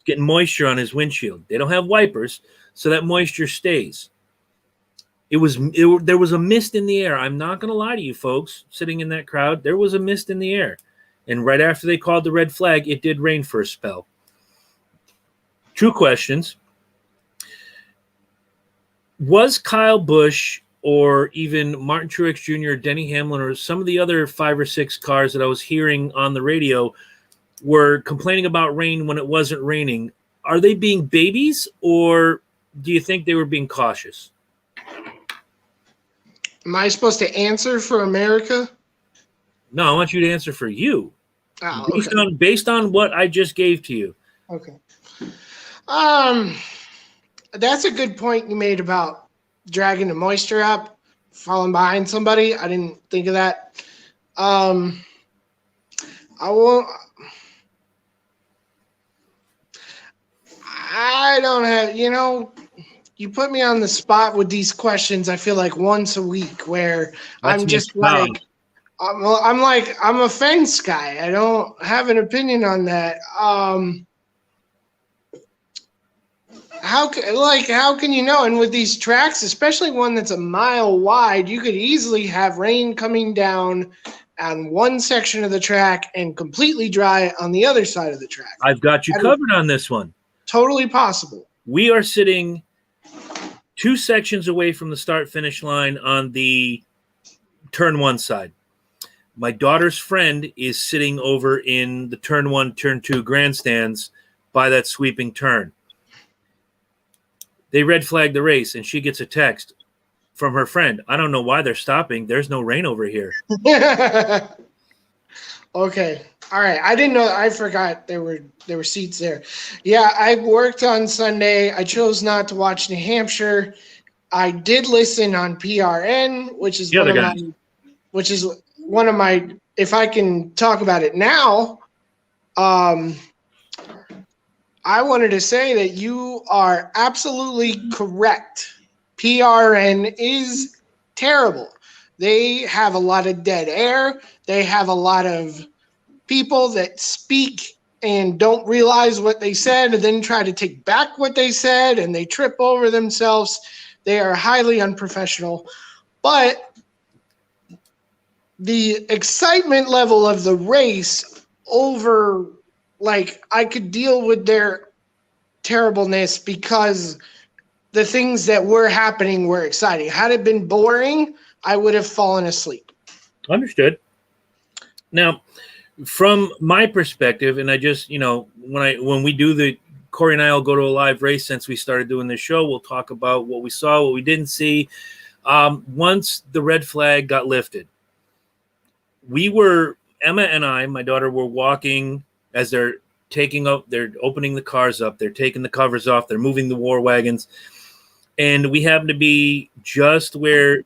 getting moisture on his windshield. They don't have wipers, so that moisture stays. There was a mist in the air. I'm not going to lie to you folks sitting in that crowd. There was a mist in the air. And right after they called the red flag, it did rain for a spell. 2 questions. Was Kyle Busch or even Martin Truex Jr., Denny Hamlin, or some of the other 5 or 6 cars that I was hearing on the radio were complaining about rain when it wasn't raining? Are they being babies, or do you think they were being cautious? Am I supposed to answer for America? No, I want you to answer for you. Oh, okay. Based on what I just gave to you. Okay. That's a good point you made about dragging the moisture up, falling behind somebody. I didn't think of that. I don't have, you put me on the spot with these questions. I feel like once a week where I'm just like, I'm a fence guy. I don't have an opinion on that. How can you know? And with these tracks, especially one that's a mile wide, you could easily have rain coming down on one section of the track and completely dry on the other side of the track. I've got you covered on this one. Totally possible. We are sitting 2 sections away from the start-finish line on the turn 1 side. My daughter's friend is sitting over in the turn 1, turn 2 grandstands by that sweeping turn. They red flag the race, and she gets a text from her friend. I don't know why they're stopping. There's no rain over here. Okay. All right. I didn't know. I forgot there were seats there. Yeah, I worked on Sunday. I chose not to watch New Hampshire. I did listen on PRN, which is one of my. If I can talk about it now, I wanted to say that you are absolutely correct. PRN is terrible. They have a lot of dead air. They have a lot of people that speak and don't realize what they said and then try to take back what they said, and they trip over themselves. They are highly unprofessional. But the excitement level of the race over, I could deal with their terribleness because the things that were happening were exciting. Had it been boring, I would have fallen asleep. Understood. Now, from my perspective, and I just, when we do Corey and I will go to a live race since we started doing this show. We'll talk about what we saw, what we didn't see. Once the red flag got lifted, Emma and I, my daughter, were walking as they're opening the cars up, they're taking the covers off, they're moving the war wagons. And we happen to be just where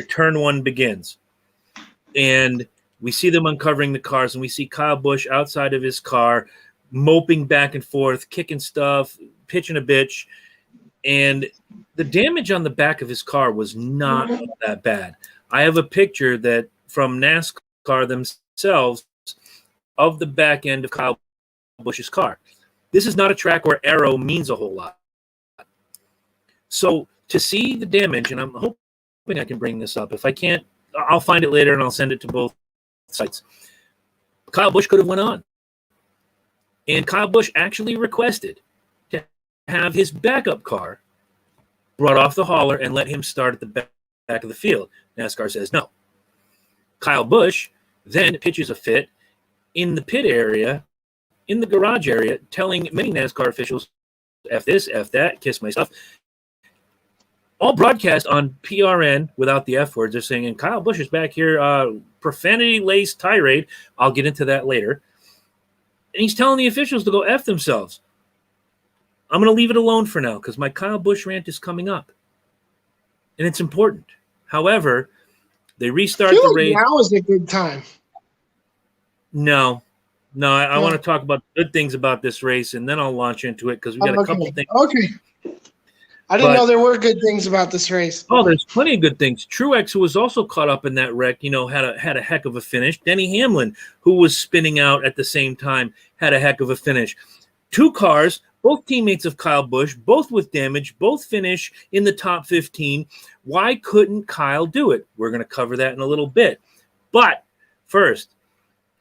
turn 1 begins. And we see them uncovering the cars, and we see Kyle Busch outside of his car, moping back and forth, kicking stuff, pitching a bitch. And the damage on the back of his car was not that bad. I have a picture that from NASCAR themselves of the back end of Kyle Busch's car. This is not a track where aero means a whole lot. So to see the damage, and I'm hoping I can bring this up. If I can't, I'll find it later and I'll send it to both sites. Kyle Busch could have went on. And Kyle Busch actually requested to have his backup car brought off the hauler and let him start at the back of the field. NASCAR says no. Kyle Busch then pitches a fit in the pit area, in the garage area, telling many NASCAR officials, F this, F that, kiss my stuff. All broadcast on PRN without the F words. They're saying, and Kyle Busch is back here, profanity-laced tirade. I'll get into that later. And he's telling the officials to go F themselves. I'm going to leave it alone for now because my Kyle Busch rant is coming up. And it's important. However, they restart the race. Now is a good time. No, I want to talk about good things about this race, and then I'll launch into it because we got a couple things. Okay. I didn't know there were good things about this race. Oh, there's plenty of good things. Truex, who was also caught up in that wreck, had a heck of a finish. Denny Hamlin, who was spinning out at the same time, had a heck of a finish. Two cars, both teammates of Kyle Busch, both with damage, both finish in the top 15. Why couldn't Kyle do it? We're going to cover that in a little bit. But first,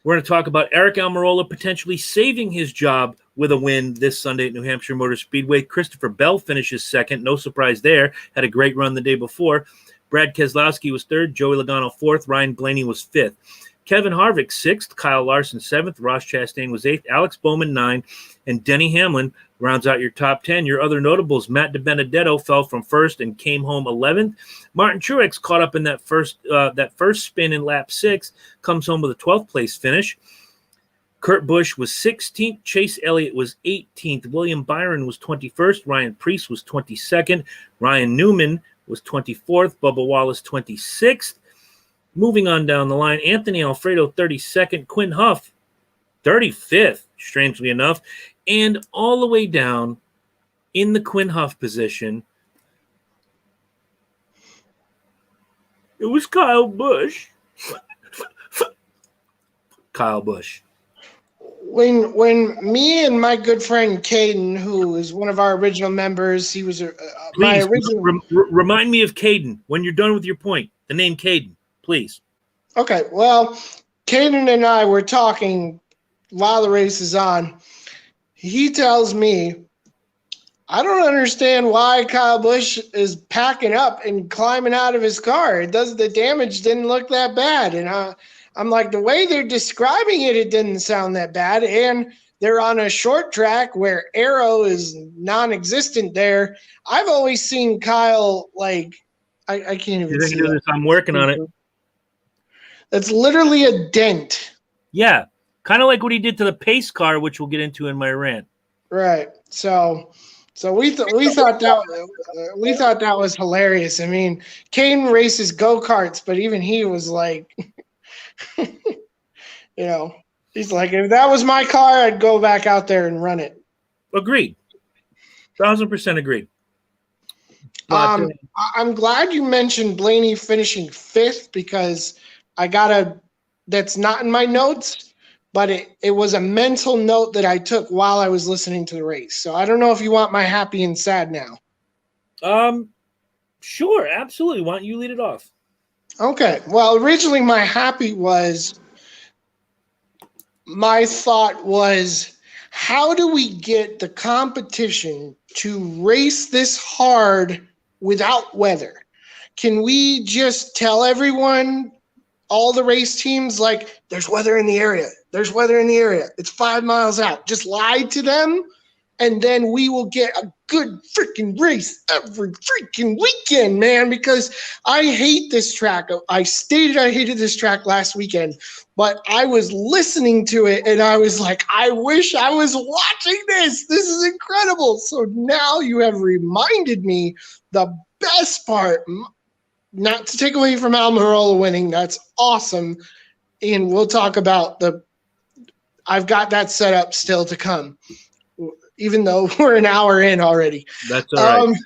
we're going to talk about Eric Almirola potentially saving his job with a win this Sunday at New Hampshire Motor Speedway. Christopher Bell finishes second. No surprise there. Had a great run the day before. Brad Keselowski was third. Joey Logano fourth. Ryan Blaney was fifth. Kevin Harvick sixth. Kyle Larson seventh. Ross Chastain was eighth. Alex Bowman nine. And Denny Hamlin rounds out your top 10. Your other notables, Matt DiBenedetto fell from first and came home 11th. Martin Truex caught up in that first spin in lap 6, comes home with a 12th place finish. Kurt Busch was 16th. Chase Elliott was 18th. William Byron was 21st. Ryan Preece was 22nd. Ryan Newman was 24th. Bubba Wallace 26th. Moving on down the line, Anthony Alfredo 32nd. Quinn Huff 35th, strangely enough. And all the way down in the Quinn Huff position, it was Kyle Busch. Kyle Busch. When me and my good friend Caden, who is one of our original members, he was my original. Remind me of Caden when you're done with your point. The name Caden, please. Okay. Well, Caden and I were talking while the race is on. He tells me, I don't understand why Kyle Busch is packing up and climbing out of his car. The damage didn't look that bad. And I'm like, the way they're describing it, it didn't sound that bad. And they're on a short track where aero is non-existent there. I've always seen Kyle, like, I can't even see this. I'm working on it. It's literally a dent. Yeah. Kind of like what he did to the pace car, which we'll get into in my rant. Right. So we thought that was hilarious. I mean, Caden races go-karts, but even he was like, he's like, if that was my car, I'd go back out there and run it. Agreed. 1,000% agreed. But, I'm glad you mentioned Blaney finishing 5th because that's not in my notes. But it was a mental note that I took while I was listening to the race. So I don't know if you want my happy and sad now. Sure, absolutely. Why don't you lead it off? Okay. Well, originally my thought was, how do we get the competition to race this hard without weather? Can we just tell everyone, all the race teams, like, there's weather in the area. There's weather in the area. It's 5 miles out. Just lie to them, and then we will get a good freaking race every freaking weekend, man, because I hate this track. I stated I hated this track last weekend, but I was listening to it, and I was like, I wish I was watching this. This is incredible. So now you have reminded me the best part, not to take away from Almirola winning. That's awesome. And we'll talk about I've got that set up still to come, even though we're an hour in already. That's all right.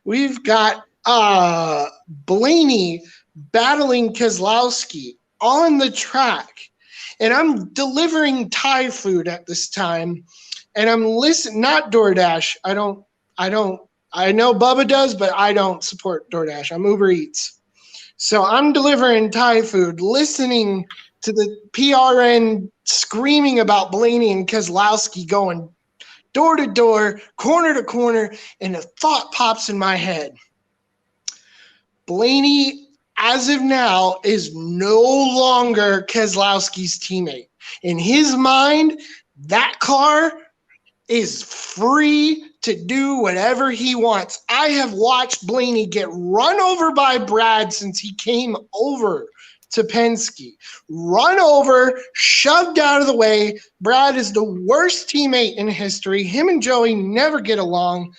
We've got Blaney battling Keselowski on the track. And I'm delivering Thai food at this time. And I'm listening, not DoorDash. I know Bubba does, but I don't support DoorDash. I'm Uber Eats. So I'm delivering Thai food, listening to the PRN screaming about Blaney and Keselowski going door to door, corner to corner, and a thought pops in my head. Blaney, as of now, is no longer Keselowski's teammate. In his mind, that car is free to do whatever he wants. I have watched Blaney get run over by Brad since he came over to Penske. Run over, shoved out of the way. Brad is the worst teammate in history. Him and Joey never get along.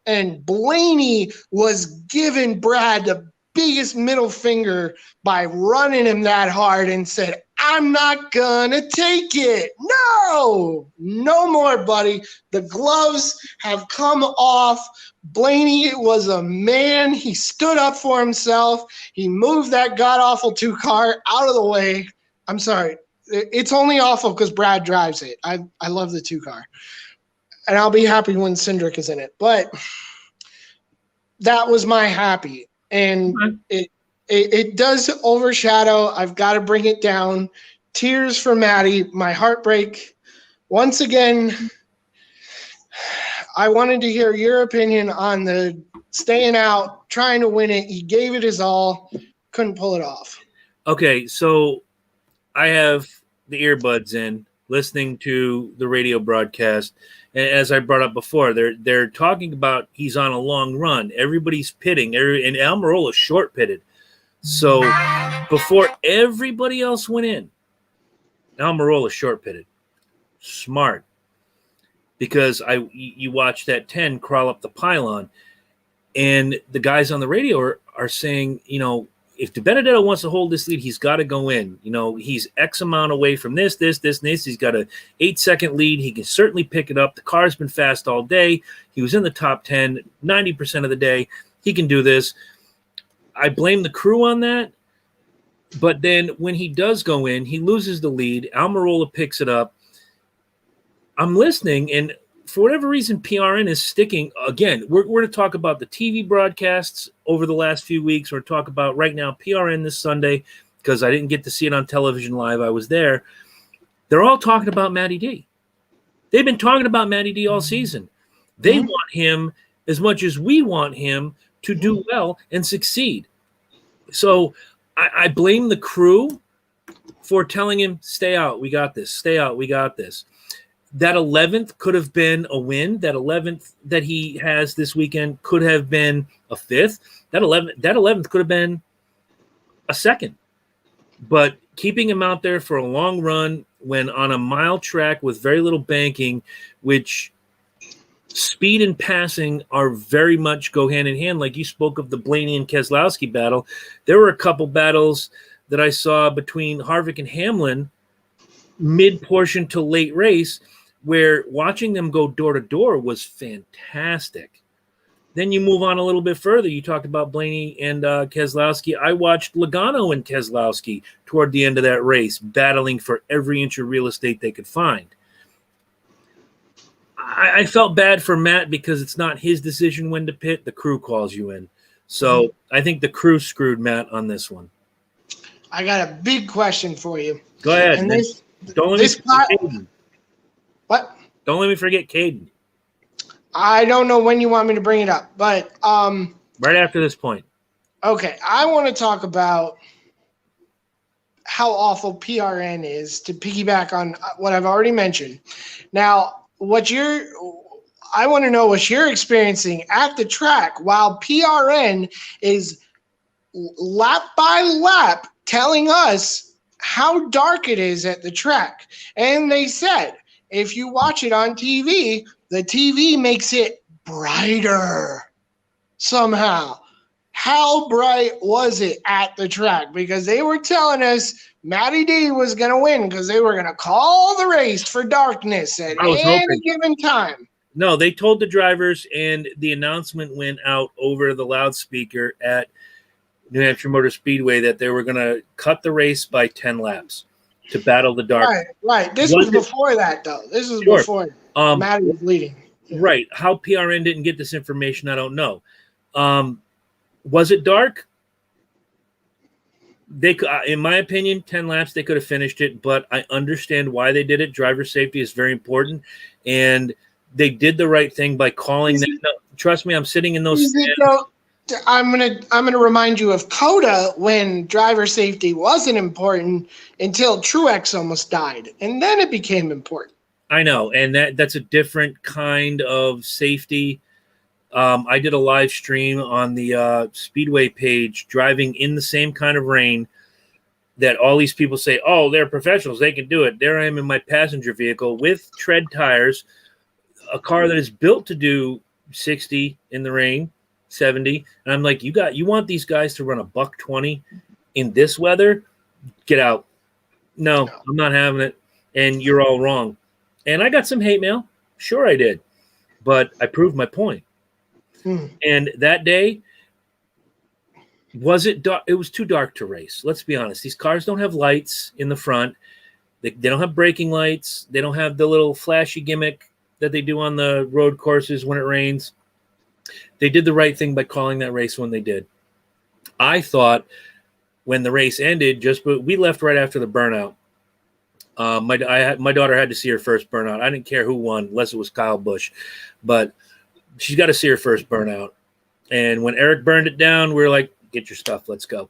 And Blaney was giving Brad the biggest middle finger by running him that hard and said, I'm not gonna take it. No more, buddy. The gloves have come off. Blaney was a man. He stood up for himself. He moved that god-awful 2 car out of the way. I'm sorry. It's only awful because Brad drives it. I love the 2 car. And I'll be happy when Cindric is in it. But that was my happy. And it does overshadow. I've got to bring it down. Tears for Maddie, my heartbreak. Once again, I wanted to hear your opinion on the staying out, trying to win it. He gave it his all, couldn't pull it off. Okay, so I have the earbuds in, listening to the radio broadcast. And as I brought up before, they're talking about he's on a long run. Everybody's pitting, and Almirola's short pitted. So before everybody else went in, Almirola short pitted. Smart. Because you watch that 10 crawl up the pylon, and the guys on the radio are saying, if DiBenedetto wants to hold this lead, he's got to go in. He's X amount away from this. He's got a 8-second lead. He can certainly pick it up. The car's been fast all day. He was in the top 10 90% of the day. He can do this. I blame the crew on that. But then when he does go in, he loses the lead. Almirola picks it up. I'm listening, and for whatever reason, PRN is sticking. Again, we're going to talk about the TV broadcasts over the last few weeks. We're going to talk about right now PRN this Sunday because I didn't get to see it on television live. I was there. They're all talking about Matty D. They've been talking about Matty D all season. They want him as much as we want him to do well and succeed. So I blame the crew for telling him, stay out, we got this. Stay out, we got this. That 11th could have been a win. That 11th that he has this weekend could have been a 5th. That 11th could have been a 2nd. But keeping him out there for a long run when on a mile track with very little banking, which speed and passing are very much go hand in hand. Like you spoke of the Blaney and Keselowski battle. There were a couple battles that I saw between Harvick and Hamlin mid-portion to late race where watching them go door to door was fantastic. Then you move on a little bit further. You talked about Blaney and Keselowski. I watched Logano and Keselowski toward the end of that race, battling for every inch of real estate they could find. I felt bad for Matt because it's not his decision when to pit. The crew calls you in. So I think the crew screwed Matt on this one. I got a big question for you. Go ahead. Don't let me forget Caden. What? Don't let me forget Caden. I don't know when you want me to bring it up, but right after this point. Okay, I want to talk about how awful PRN is to piggyback on what I've already mentioned. Now, I want to know what you're experiencing at the track while PRN is lap by lap telling us how dark it is at the track. And they said, if you watch it on TV, the TV makes it brighter somehow. How bright was it at the track? Because they were telling us Matty D was going to win because they were going to call the race for darkness at any given time. No, they told the drivers, and the announcement went out over the loudspeaker at New Hampshire Motor Speedway that they were going to cut the race by 10 laps to battle the dark. Right. This was before that, though. This was before Matty was leading. Right. How PRN didn't get this information, I don't know. Was it dark? They, in my opinion, 10 laps, they could have finished it, but I understand why they did it. Driver safety is very important, and they did the right thing by calling that. No, trust me, I'm sitting in those stands. I'm gonna remind you of Coda when driver safety wasn't important until Truex almost died, and then it became important. I know, and that's a different kind of safety. I did a live stream on the Speedway page, driving in the same kind of rain that all these people say, oh, they're professionals, they can do it. There I am in my passenger vehicle with tread tires, a car that is built to do 60 in the rain, 70. And I'm like, you want these guys to run a $120 in this weather? Get out. No, I'm not having it. And you're all wrong. And I got some hate mail. Sure I did. But I proved my point. And that day, was it dark? It was too dark to race. Let's be honest. These cars don't have lights in the front. They don't have braking lights. They don't have the little flashy gimmick that they do on the road courses when it rains. They did the right thing by calling that race when they did. I thought when the race ended, we left right after the burnout. My daughter had to see her first burnout. I didn't care who won, unless it was Kyle Busch, but she's got to see her first burnout. And when Eric burned it down, we were like, get your stuff, let's go.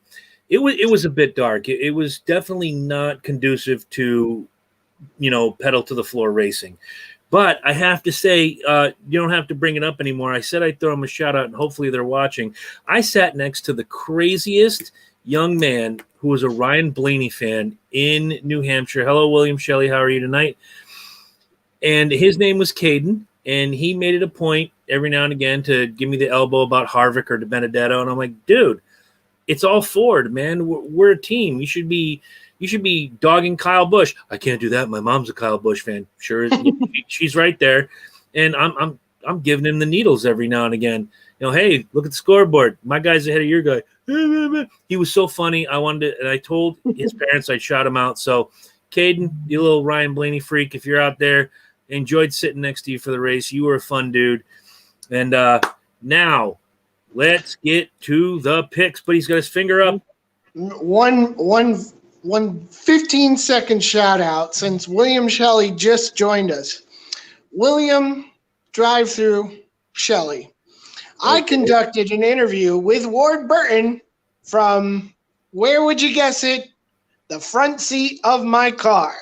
It was a bit dark. It was definitely not conducive to, pedal to the floor racing. But I have to say, you don't have to bring it up anymore. I said I'd throw them a shout out, and hopefully they're watching. I sat next to the craziest young man who was a Ryan Blaney fan in New Hampshire. Hello, William Shelley. How are you tonight? And his name was Caden, and he made it a point every now and again to give me the elbow about Harvick or DiBenedetto. And I'm like, dude, it's all Ford, man. We're a team. You should be dogging Kyle Busch. I can't do that. My mom's a Kyle Busch fan. Sure, she's right there, and I'm giving him the needles every now and again. Hey, look at the scoreboard. My guy's ahead of your guy. He was so funny. And I told his parents I'd shout him out. So, Caden, you little Ryan Blaney freak, if you're out there, enjoyed sitting next to you for the race. You were a fun dude. And now let's get to the picks. But he's got his finger up. One 15-second shout out since William Shelley just joined us. William drive-through Shelley. Okay. I conducted an interview with Ward Burton from, where would you guess it? The front seat of my car.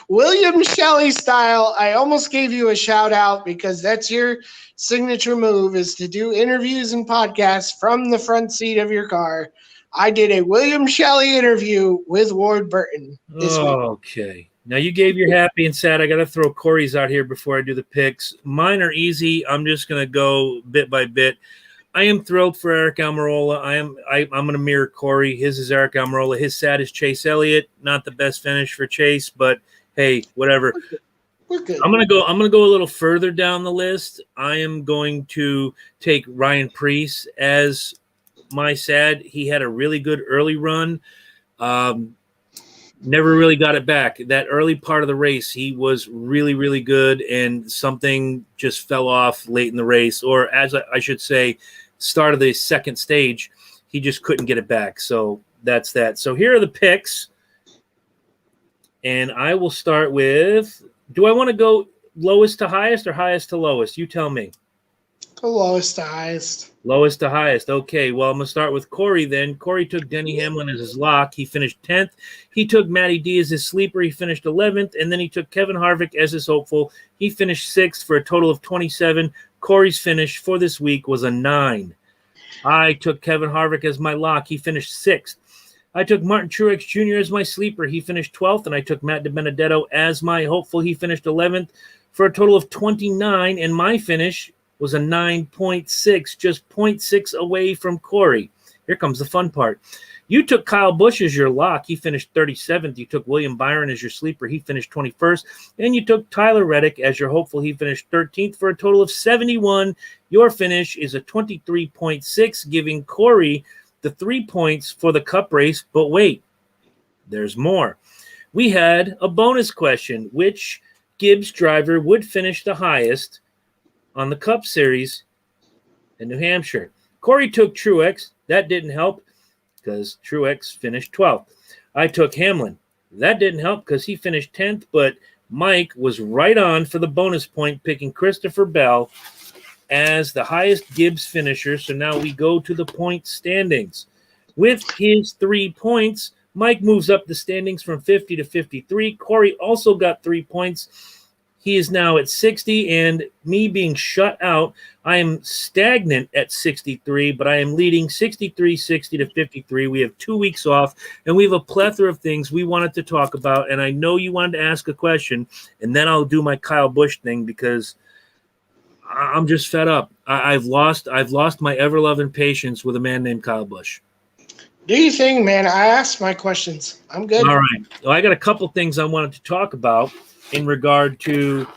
William Shelley style. I almost gave you a shout out because that's your signature move, is to do interviews and podcasts from the front seat of your car. I did a William Shelley interview with Ward Burton this week. Okay. Now you gave your happy and sad. I got to throw Corey's out here before I do the picks. Mine are easy. I'm just going to go bit by bit. I am thrilled for Eric Almirola. I'm going to mirror Corey. His is Eric Almirola. His sad is Chase Elliott. Not the best finish for Chase, but hey, whatever. We're good. I'm going to go a little further down the list. I am going to take Ryan Preece as my sad. He had a really good early run. Never really got it back. That early part of the race, he was really, really good, and something just fell off late in the race, or as I should say, start of the second stage, he just couldn't get it back. So that's that. So here are the picks, and I will start with, do I want to go lowest to highest or highest to lowest? You tell me. Go lowest to highest. Lowest to highest. Okay, well, I'm going to start with Corey then. Corey took Denny Hamlin as his lock. He finished 10th. He took Matty D as his sleeper. He finished 11th. And then he took Kevin Harvick as his hopeful. He finished 6th for a total of 27. Corey's finish for this week was a 9. I took Kevin Harvick as my lock. He finished 6th. I took Martin Truex Jr. as my sleeper. He finished 12th. And I took Matt DiBenedetto as my hopeful. He finished 11th for a total of 29. And my finish was a 9.6, just 0.6 away from Corey. Here comes the fun part. You took Kyle Busch as your lock. He finished 37th. You took William Byron as your sleeper. He finished 21st. And you took Tyler Reddick as your hopeful. He finished 13th for a total of 71. Your finish is a 23.6, giving Corey the 3 points for the Cup race. But wait, there's more. We had a bonus question. Which Gibbs driver would finish the highest on the Cup Series in New Hampshire? Corey took Truex. That didn't help. because Truex finished 12th. I took Hamlin. That didn't help because he finished 10th, but Mike was right on for the bonus point, picking Christopher Bell as the highest Gibbs finisher. So now we go to the point standings. With his 3 points, Mike moves up the standings from 50 to 53. Corey also got 3 points. He is now at 60, and me being shut out, I am stagnant at 63, but I am leading 63, 60 to 53. We have 2 weeks off, and we have a plethora of things we wanted to talk about, and I know you wanted to ask a question, and then I'll do my Kyle Busch thing because I'm just fed up. I've lost my ever-loving patience with a man named Kyle Busch. Do you think, man? I asked my questions. I'm good. All right. Well, I got a couple things I wanted to talk about in regard to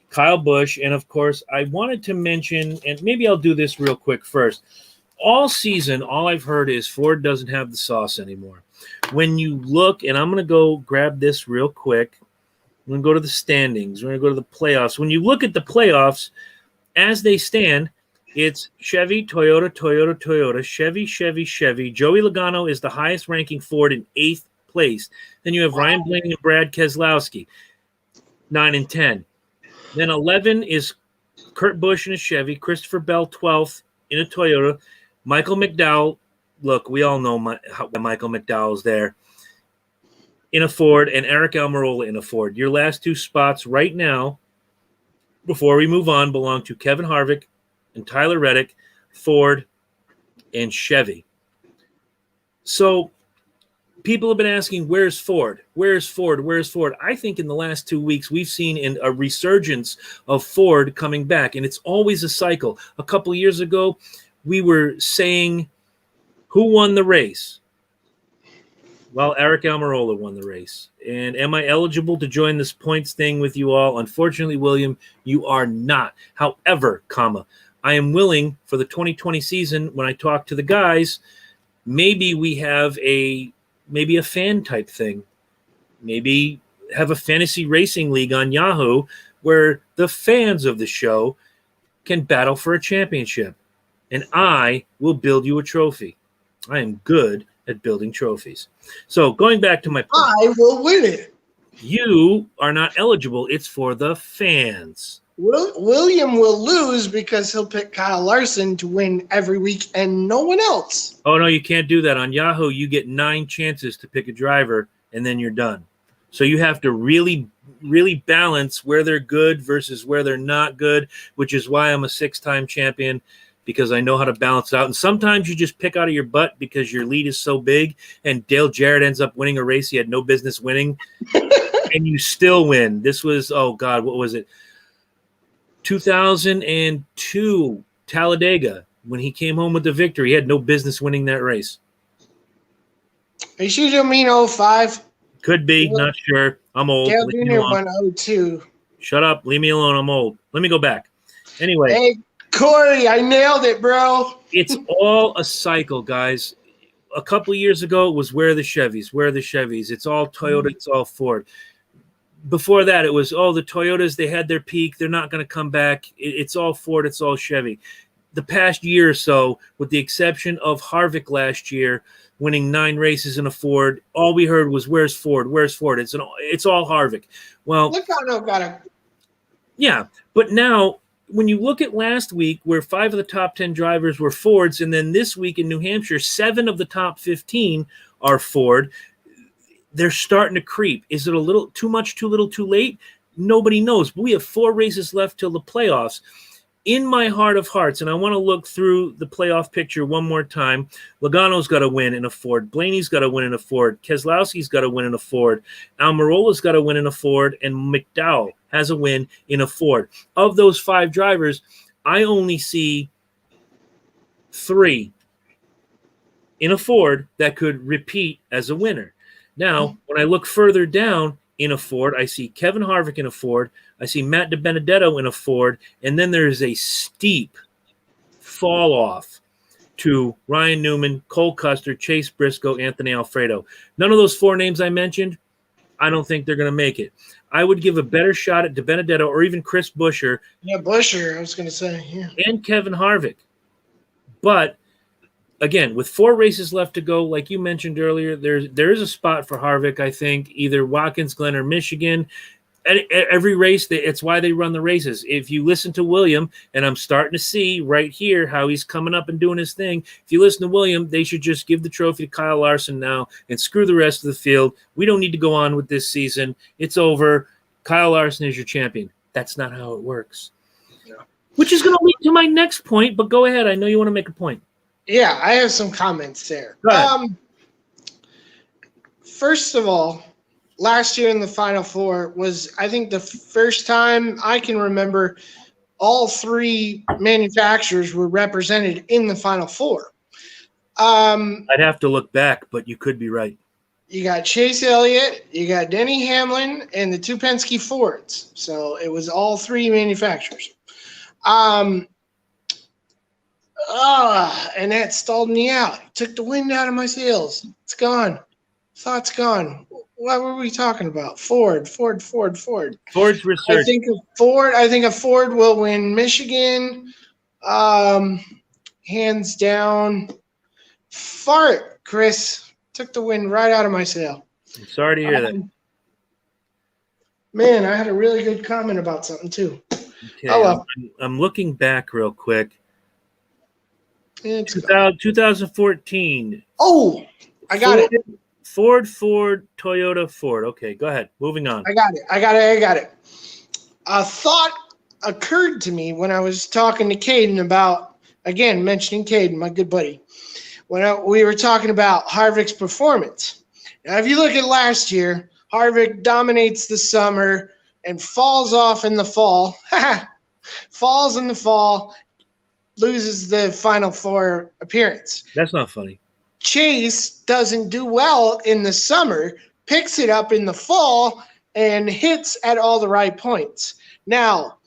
Kyle Busch. And, of course, I wanted to mention, and maybe I'll do this real quick first. All season, all I've heard is Ford doesn't have the sauce anymore. When you look, and I'm going to go grab this real quick. We're going to go to the standings. We're going to go to the playoffs. When you look at the playoffs, as they stand, it's Chevy, Toyota, Toyota, Toyota, Chevy, Chevy, Chevy. Joey Logano is the highest ranking Ford in 8th place. Then you have Ryan Blaney and Brad Keselowski, 9 and 10. Then 11 is Kurt Busch in a Chevy, Christopher Bell 12th in a Toyota, Michael McDowell. Look, we all know Michael McDowell's there in a Ford, and Eric Almirola in a Ford. Your last 2 spots right now, before we move on, belong to Kevin Harvick and Tyler Reddick, Ford, and Chevy. So people have been asking, where's Ford? Where's Ford? Where's Ford? I think in the last 2 weeks, we've seen a resurgence of Ford coming back, and it's always a cycle. A couple of years ago, we were saying, who won the race? Well, Eric Almirola won the race. And am I eligible to join this points thing with you all? Unfortunately, William, you are not. However, I am willing for the 2020 season, when I talk to the guys, maybe we have a fan type thing. Maybe have a fantasy racing league on Yahoo where the fans of the show can battle for a championship. And I will build you a trophy. I am good at building trophies. So going back to my point, I will win it. You are not eligible. It's for the fans. William will lose because he'll pick Kyle Larson to win every week and no one else. Oh, no, you can't do that. On Yahoo, you get 9 chances to pick a driver, and then you're done. So you have to really, really balance where they're good versus where they're not good, which is why I'm a 6-time champion, because I know how to balance it out. And sometimes you just pick out of your butt because your lead is so big, and Dale Jarrett ends up winning a race he had no business winning, and you still win. This was, oh, God, what was it? 2002 Talladega, when he came home with the victory, he had no business winning that race. Are you sure you don't mean 05? Could be, not sure. I'm old. Dale Jr. won 02. Shut up. Leave me alone. I'm old. Let me go back. Anyway. Hey, Corey, I nailed it, bro. It's all a cycle, guys. A couple of years ago, it was where are the Chevys? Where are the Chevys? It's all Toyota. It's all Ford. Before that, it was, the Toyotas, they had their peak. They're not going to come back. It's all Ford. It's all Chevy. The past year or so, with the exception of Harvick last year, winning 9 races in a Ford, all we heard was, where's Ford? Where's Ford? It's all Harvick. Well, look how no got it. Yeah, but now when you look at last week, where 5 of the top 10 drivers were Fords, and then this week in New Hampshire, 7 of the top 15 are Ford, they're starting to creep. Is it a little too much, too little, too late? Nobody knows. But we have 4 races left till the playoffs. In my heart of hearts, and I want to look through the playoff picture one more time, Logano's got to win in a Ford. Blaney's got to win in a Ford. Keselowski's got to win in a Ford. Almirola's got to win in a Ford. And McDowell has a win in a Ford. Of those 5 drivers, I only see 3 in a Ford that could repeat as a winner. Now, when I look further down in a Ford, I see Kevin Harvick in a Ford. I see Matt DiBenedetto in a Ford. And then there is a steep fall off to Ryan Newman, Cole Custer, Chase Briscoe, Anthony Alfredo. None of those 4 names I mentioned, I don't think they're going to make it. I would give a better shot at DiBenedetto or even Chris Buescher. Yeah, Buescher, I was going to say. Yeah. And Kevin Harvick. But again, with 4 races left to go, like you mentioned earlier, there is a spot for Harvick, I think, either Watkins, Glen, or Michigan. At every race, it's why they run the races. If you listen to William, and I'm starting to see right here how he's coming up and doing his thing, if you listen to William, they should just give the trophy to Kyle Larson now and screw the rest of the field. We don't need to go on with this season. It's over. Kyle Larson is your champion. That's not how it works. Yeah. Which is going to lead to my next point, but go ahead. I know you want to make a point. Yeah, I have some comments there. First of all, last year in the Final Four was, I think, the first time I can remember all 3 manufacturers were represented in the Final Four. I'd have to look back, but you could be right. You got Chase Elliott, you got Denny Hamlin, and the 2 Penske Fords. So it was all 3 manufacturers. And that stalled me out. It took the wind out of my sails. It's gone. Thought's gone. What were we talking about? Ford. Ford's research. I think a Ford will win Michigan. Hands down. Fart, Chris. Took the wind right out of my sail. I'm sorry to hear that. Man, I had a really good comment about something too. Okay, oh, well. I'm looking back real quick. 2014. Oh, I got it. Ford, Toyota, Ford. Okay, go ahead. Moving on. I got it. A thought occurred to me when I was talking to Caden about, again, mentioning Caden, my good buddy, when we were talking about Harvick's performance. Now, if you look at last year, Harvick dominates the summer and falls off in the fall. Falls in the fall, loses the Final Four appearance. That's not funny. Chase doesn't do well in the summer, picks it up in the fall, and hits at all the right points. Now,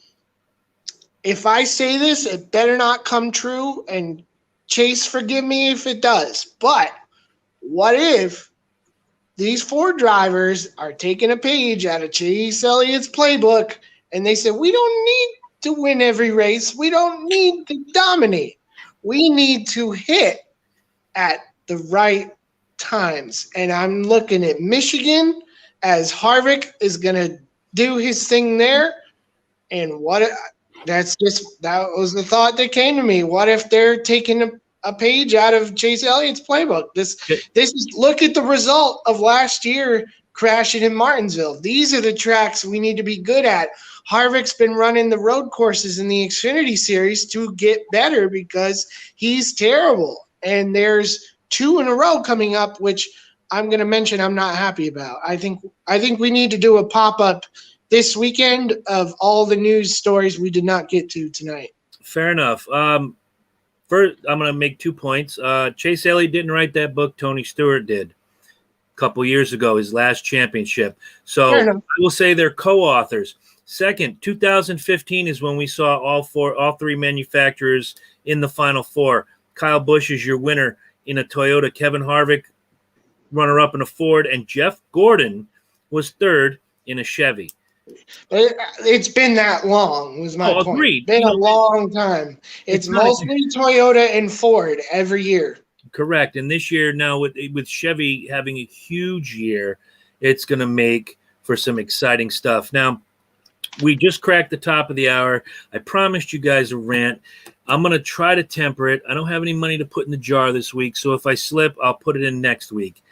if I say this, it better not come true, and Chase, forgive me if it does. But what if these 4 drivers are taking a page out of Chase Elliott's playbook, and they said, we don't need to win every race. We don't need to dominate. We need to hit at the right times. And I'm looking at Michigan as Harvick is going to do his thing there. And that was the thought that came to me. What if they're taking a page out of Chase Elliott's playbook? This is, look at the result of last year crashing in Martinsville. These are the tracks we need to be good at. Harvick's been running the road courses in the Xfinity Series to get better because he's terrible. And there's 2 in a row coming up, which I'm going to mention I'm not happy about. I think we need to do a pop-up this weekend of all the news stories we did not get to tonight. Fair enough. First, I'm going to make 2 points. Chase Elliott didn't write that book. Tony Stewart did a couple years ago, his last championship. So I will say they're co-authors. Second, 2015 is when we saw all 3 manufacturers in the Final Four. Kyle Busch is your winner in a Toyota. Kevin Harvick, runner-up in a Ford. And Jeff Gordon was 3rd in a Chevy. It's been that long, was my point. Agreed. It's been a long time. It's mostly Toyota and Ford every year. Correct. And this year now with Chevy having a huge year, it's going to make for some exciting stuff. Now, we just cracked the top of the hour. I promised you guys a rant. I'm going to try to temper it. I don't have any money to put in the jar this week, so if I slip, I'll put it in next week.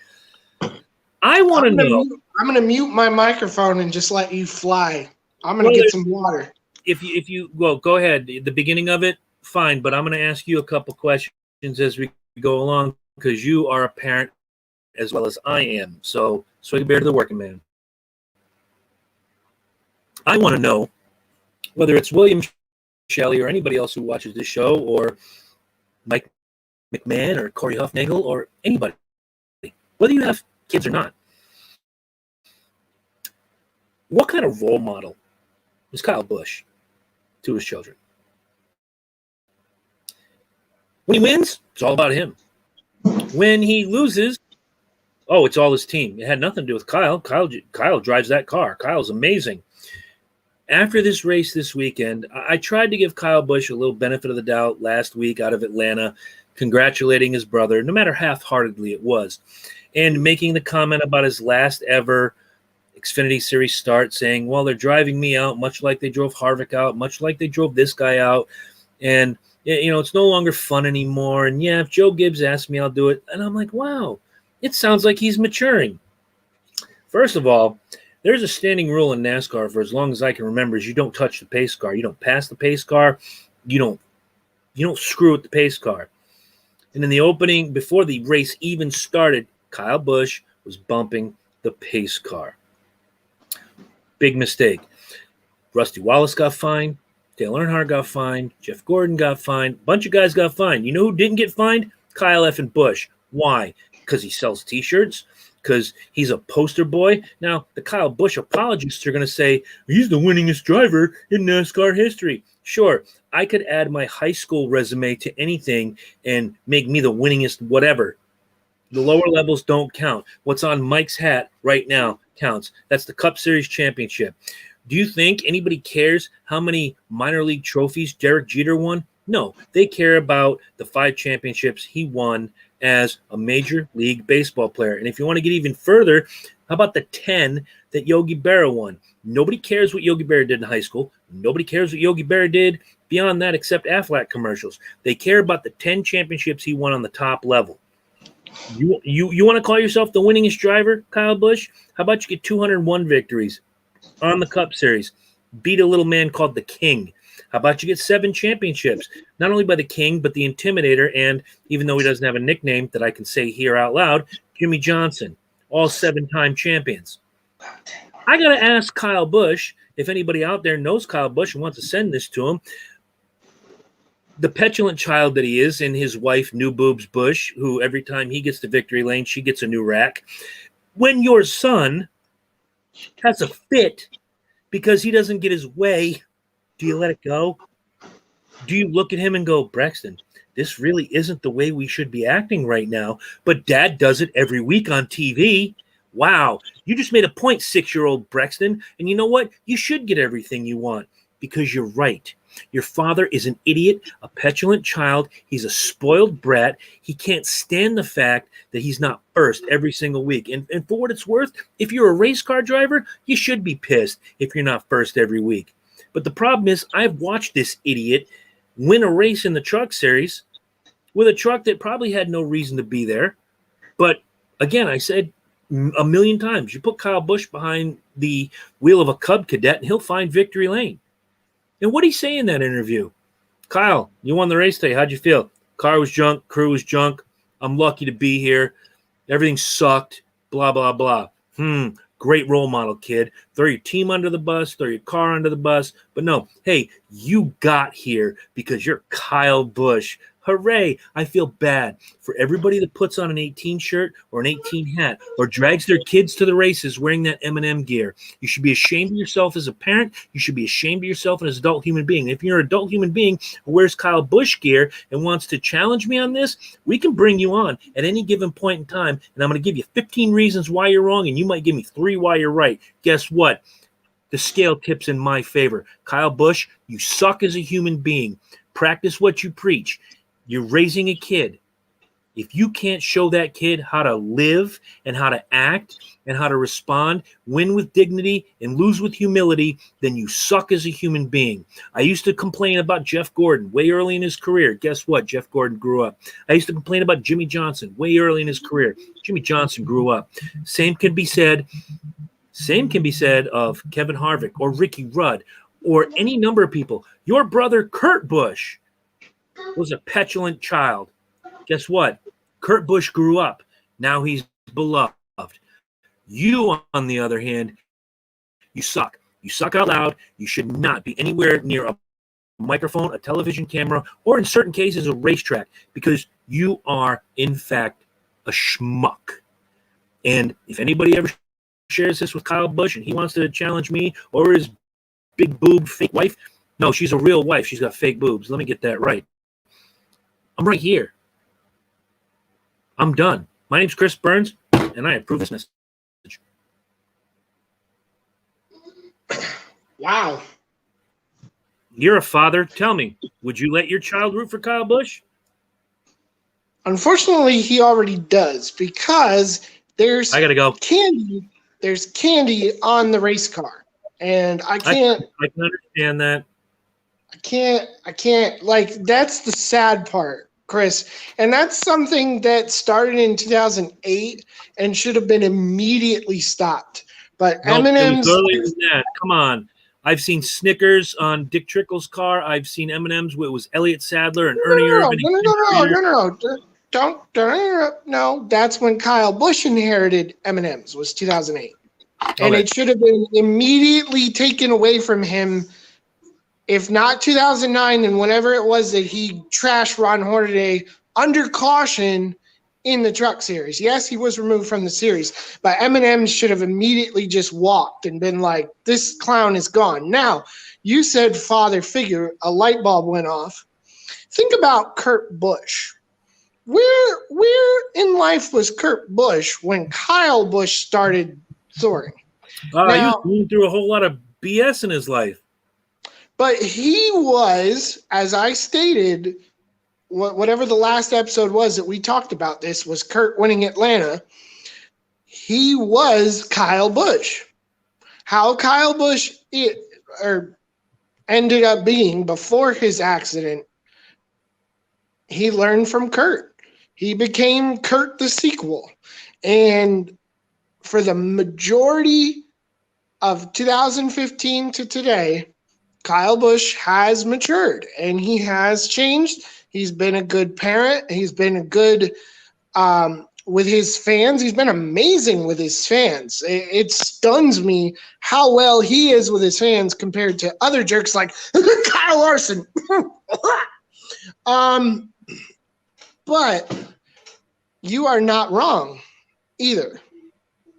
I want to know. I'm going to mute my microphone and just let you fly. I'm going to get some water. If you well, go ahead. The beginning of it, fine, but I'm going to ask you a couple questions as we go along because you are a parent as well as I am. So I can bear to the working man. I want to know whether it's William Shelley or anybody else who watches this show, or Mike McMahon or Corey Huffnagel or anybody, whether you have kids or not, what kind of role model is Kyle Busch to his children? When he wins, it's all about him. When he loses, it's all his team. It had nothing to do with Kyle. Kyle drives that car. Kyle's amazing. After this race this weekend, I tried to give Kyle Busch a little benefit of the doubt last week out of Atlanta. congratulating his brother, no matter half-heartedly it was, and making the comment about his last ever Xfinity Series start, saying, well, they're driving me out, much like they drove Harvick out, much like they drove this guy out, and, it's no longer fun anymore, and yeah, if Joe Gibbs asks me, I'll do it. And I'm like, wow, it sounds like he's maturing. First of all, there's a standing rule in NASCAR for as long as I can remember is you don't touch the pace car. You don't pass the pace car. You don't screw with the pace car. And in the opening, before the race even started, Kyle Busch was bumping the pace car. Big mistake. Rusty Wallace got fined. Dale Earnhardt got fined. Jeff Gordon got fined. A bunch of guys got fined. You know who didn't get fined? Kyle effing Busch. Why? Because he sells T-shirts? Because he's a poster boy? Now, the Kyle Busch apologists are going to say, he's the winningest driver in NASCAR history. Sure, I could add my high school resume to anything and make me the winningest whatever. The lower levels don't count. What's on Mike's hat right now counts. That's the Cup Series championship. Do you think anybody cares how many minor league trophies Derek Jeter won? No, they care about the 5 championships he won as a Major League Baseball player. And if you want to get even further, how about the 10 that Yogi Berra won? Nobody cares what Yogi Berra did in high school. Nobody cares what Yogi Berra did beyond that except Aflac commercials. They care about the 10 championships he won on the top level. You want to call yourself the winningest driver, Kyle Busch? How about you get 201 victories on the Cup Series? Beat a little man called the King. How about you get 7 championships, not only by the King, but the Intimidator, and even though he doesn't have a nickname that I can say here out loud, Jimmy Johnson, all 7-time champions. I got to ask Kyle Busch, if anybody out there knows Kyle Busch and wants to send this to him, the petulant child that he is, and his wife, New Boobs Busch, who every time he gets to victory lane, she gets a new rack. When your son has a fit because he doesn't get his way, do you let it go? Do you look at him and go, Braxton, this really isn't the way we should be acting right now, but Dad does it every week on TV. Wow, you just made a point, 6-year-old Braxton, and you know what? You should get everything you want because you're right. Your father is an idiot, a petulant child. He's a spoiled brat. He can't stand the fact that he's not first every single week. And for what it's worth, if you're a race car driver, you should be pissed if you're not first every week. But the problem is I've watched this idiot win a race in the truck series with a truck that probably had no reason to be there. But again, I said a million times, you put Kyle Busch behind the wheel of a Cub cadet and he'll find victory lane. And what did he say in that interview? Kyle, you won the race today. How'd you feel? Car was junk. Crew was junk. I'm lucky to be here. Everything sucked. Blah, blah, blah. Great role model, kid. Throw your team under the bus. Throw your car under the bus. But no, hey, you got here because you're Kyle Busch. Hooray. I feel bad for everybody that puts on an 18 shirt or an 18 hat or drags their kids to the races wearing that M&M gear. You should be ashamed of yourself as a parent. You should be ashamed of yourself as an adult human being. If you're an adult human being who wears Kyle Busch gear and wants to challenge me on this, we can bring you on at any given point in time, and I'm going to give you 15 reasons why you're wrong, and you might give me 3 why you're right. Guess what? The scale tips in my favor. Kyle Busch, you suck as a human being. Practice what you preach. You're raising a kid. If you can't show that kid how to live and how to act and how to respond, win with dignity and lose with humility, then you suck as a human being. I used to complain about Jeff Gordon way early in his career. Guess what? Jeff Gordon grew up. I used to complain about Jimmy Johnson way early in his career. Jimmy Johnson grew up. Same can be said of Kevin Harvick or Ricky Rudd or any number of people. Your brother, Kurt Busch, was a petulant child. Guess what? Kurt Busch grew up. Now he's beloved. You, on the other hand, you suck. You suck out loud. You should not be anywhere near a microphone, a television camera, or in certain cases, a racetrack, because you are, in fact, a schmuck. And if anybody ever shares this with Kyle Busch and he wants to challenge me or his big boob fake wife, no, she's a real wife. She's got fake boobs. Let me get that right. I'm right here. I'm done. My name's Chris Burns, and I approve this message. Wow. You're a father. Tell me, would you let your child root for Kyle Busch? Unfortunately, he already does because there's I gotta go. candy. There's candy on the race car, and I can understand that. I can't, like, that's the sad part, Chris. And that's something that started in 2008 and should have been immediately stopped. But Nope, M&M's. it was earlier than that. Come on. I've seen Snickers on Dick Trickle's car. I've seen M&M's where it was Elliott Sadler and Ernie Irvin. No. Don't interrupt. No, that's when Kyle Busch inherited M&M's, was 2008. And it should have been immediately taken away from him. If not 2009, then whenever it was that he trashed Ron Hornaday under caution in the Truck Series. Yes, he was removed from the series, but M&M should have immediately just walked and been like, this clown is gone. Now, you said father figure, a light bulb went off. Think about Kurt Busch. Where in life was Kurt Busch when Kyle Busch started soaring? He was going through a whole lot of BS in his life. But he was, as I stated, whatever the last episode was that we talked about this, was Kurt winning Atlanta. He was Kyle Busch. How Kyle Busch ended up being before his accident, he learned from Kurt. He became Kurt the sequel. And for the majority of 2015 to today, Kyle Busch has matured and he has changed. He's been a good parent. He's been a good with his fans. He's been amazing with his fans. It stuns me how well he is with his fans compared to other jerks like Kyle Larson. But you are not wrong either,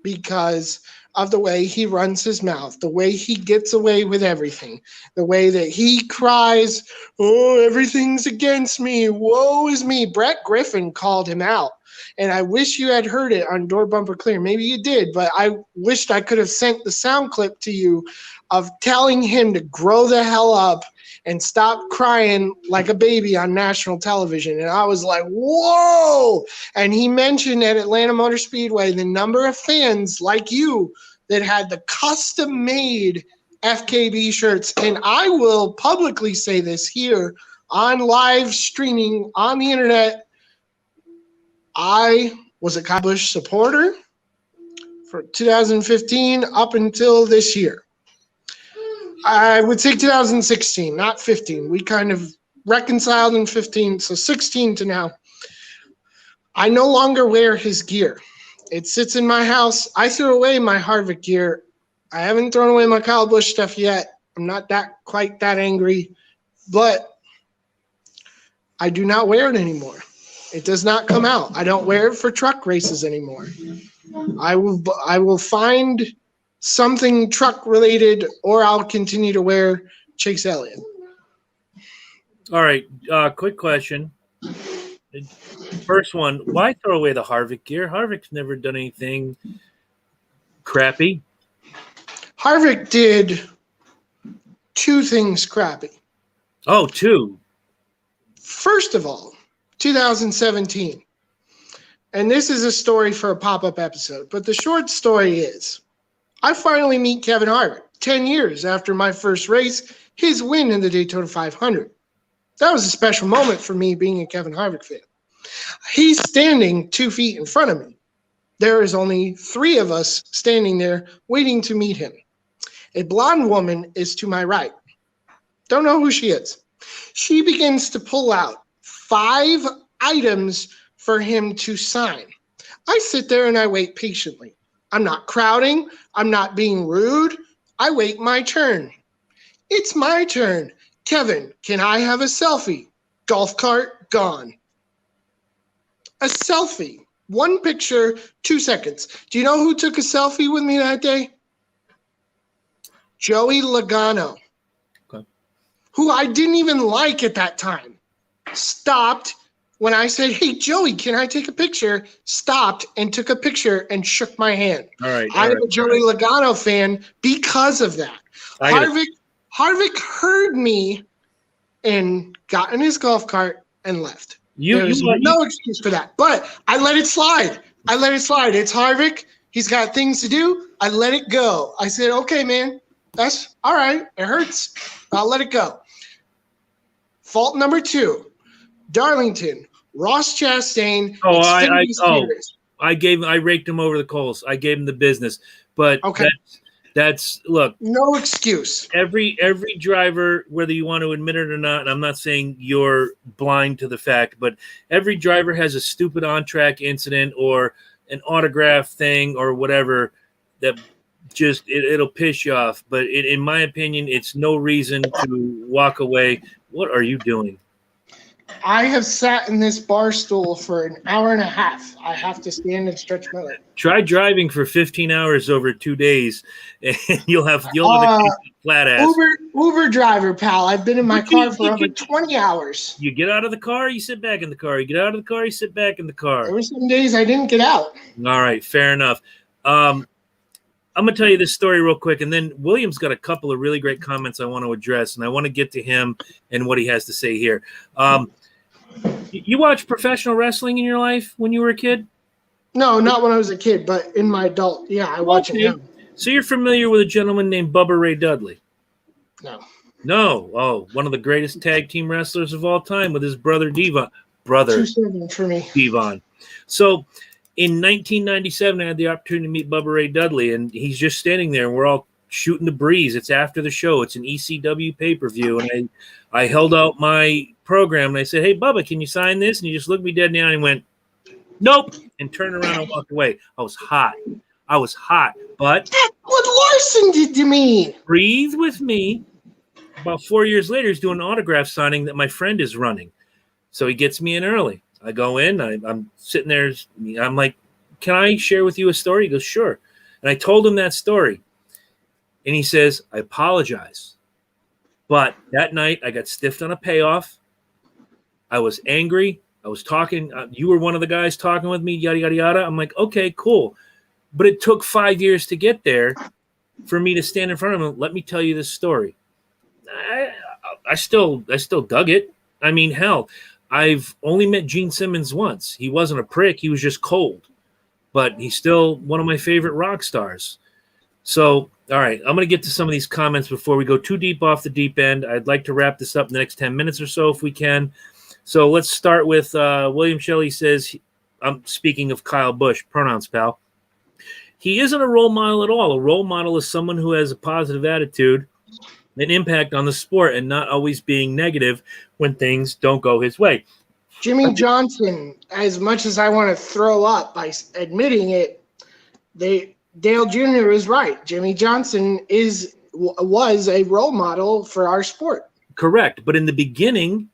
because of the way he runs his mouth, the way he gets away with everything, the way that he cries, oh, everything's against me, woe is me. Brett Griffin called him out, and I wish you had heard it on Door Bumper Clear. Maybe you did, but I wished I could have sent the sound clip to you of telling him to grow the hell up and stop crying like a baby on national television. And I was like, whoa. And he mentioned at Atlanta Motor Speedway the number of fans like you that had the custom-made FKB shirts. And I will publicly say this here on live streaming on the internet. I was a Kyle Busch supporter for 2015 up until this year. I would say 2016, not 15. We kind of reconciled in 15, so 16 to now. I no longer wear his gear. It sits in my house. I threw away my Harvick gear. I haven't thrown away my Kyle Busch stuff yet. I'm not quite that angry, but I do not wear it anymore. It does not come out. I don't wear it for truck races anymore. I will find something truck related, or I'll continue to wear Chase Elliott. All right. Quick question. First one, why throw away the Harvick gear? Harvick's never done anything crappy. Harvick did two things crappy. Oh, two. First of all, 2017. And this is a story for a pop-up episode, but the short story is, I finally meet Kevin Harvick 10 years after my first race, his win in the Daytona 500. That was a special moment for me being a Kevin Harvick fan. He's standing 2 feet in front of me. There is only 3 of us standing there waiting to meet him. A blonde woman is to my right. Don't know who she is. She begins to pull out 5 items for him to sign. I sit there and I wait patiently. I'm not crowding. I'm not being rude. I wait my turn. It's my turn. Kevin, can I have a selfie? Golf cart gone. A selfie. 1 picture, 2 seconds. Do you know who took a selfie with me that day? Joey Logano, okay, who I didn't even like at that time. Stopped when I said, hey, Joey, can I take a picture? Stopped and took a picture and shook my hand. All right. I'm a Joey Logano fan because of that. Harvick heard me and got in his golf cart and left. There's no excuse for that. But I let it slide. It's Harvick. He's got things to do. I let it go. I said, okay, man, that's all right. It hurts. I'll let it go. Fault number 2, Darlington, Ross Chastain. I raked him over the coals. I gave him the business. But okay. That's look. No excuse. Every driver, whether you want to admit it or not, and I'm not saying you're blind to the fact, but every driver has a stupid on-track incident or an autograph thing or whatever that just it'll piss you off. But in my opinion, it's no reason to walk away. What are you doing? I have sat in this bar stool for an hour and a half. I have to stand and stretch my leg. Try driving for 15 hours over 2 days, and you'll have flat ass. Uber driver, pal. I've been in my car for over 20 hours. You get out of the car, you sit back in the car. You get out of the car, you sit back in the car. There were some days I didn't get out. All right, fair enough. I'm going to tell you this story real quick, and then William's got a couple of really great comments I want to address, and I want to get to him and what he has to say here. You watched professional wrestling in your life when you were a kid? No, not when I was a kid, but in my adult, yeah, I watch it now. So you're familiar with a gentleman named Bubba Ray Dudley? No. Oh, one of the greatest tag team wrestlers of all time with his brother Devon. Brother for me. Devon. So in 1997, I had the opportunity to meet Bubba Ray Dudley, and he's just standing there, and we're all shooting the breeze. It's after the show. It's an ECW pay-per-view, and I held out my program, and I said, hey, Bubba, can you sign this? And he just looked me dead in the eye and went, nope, and turned around and walked away. I was hot, but that's what Larson did to me. Breathe with me. About 4 years later, he's doing an autograph signing that my friend is running. So he gets me in early. I go in, I'm sitting there. I'm like, can I share with you a story? He goes, sure. And I told him that story. And he says, I apologize. But that night, I got stiffed on a payoff. I was angry. I was talking. You were one of the guys talking with me, yada, yada, yada. I'm like, okay, cool. But it took 5 years to get there for me to stand in front of him. Let me tell you this story. I still dug it. I mean, hell, I've only met Gene Simmons once. He wasn't a prick. He was just cold. But he's still one of my favorite rock stars. So, all right, I'm going to get to some of these comments before we go too deep off the deep end. I'd like to wrap this up in the next 10 minutes or so if we can. So let's start with William Shelley says, I'm speaking of Kyle Busch, pronouns, pal. He isn't a role model at all. A role model is someone who has a positive attitude, an impact on the sport, and not always being negative when things don't go his way. Jimmy Johnson, as much as I want to throw up by admitting it, Dale Jr. is right. Jimmy Johnson was a role model for our sport. Correct. But in the beginning,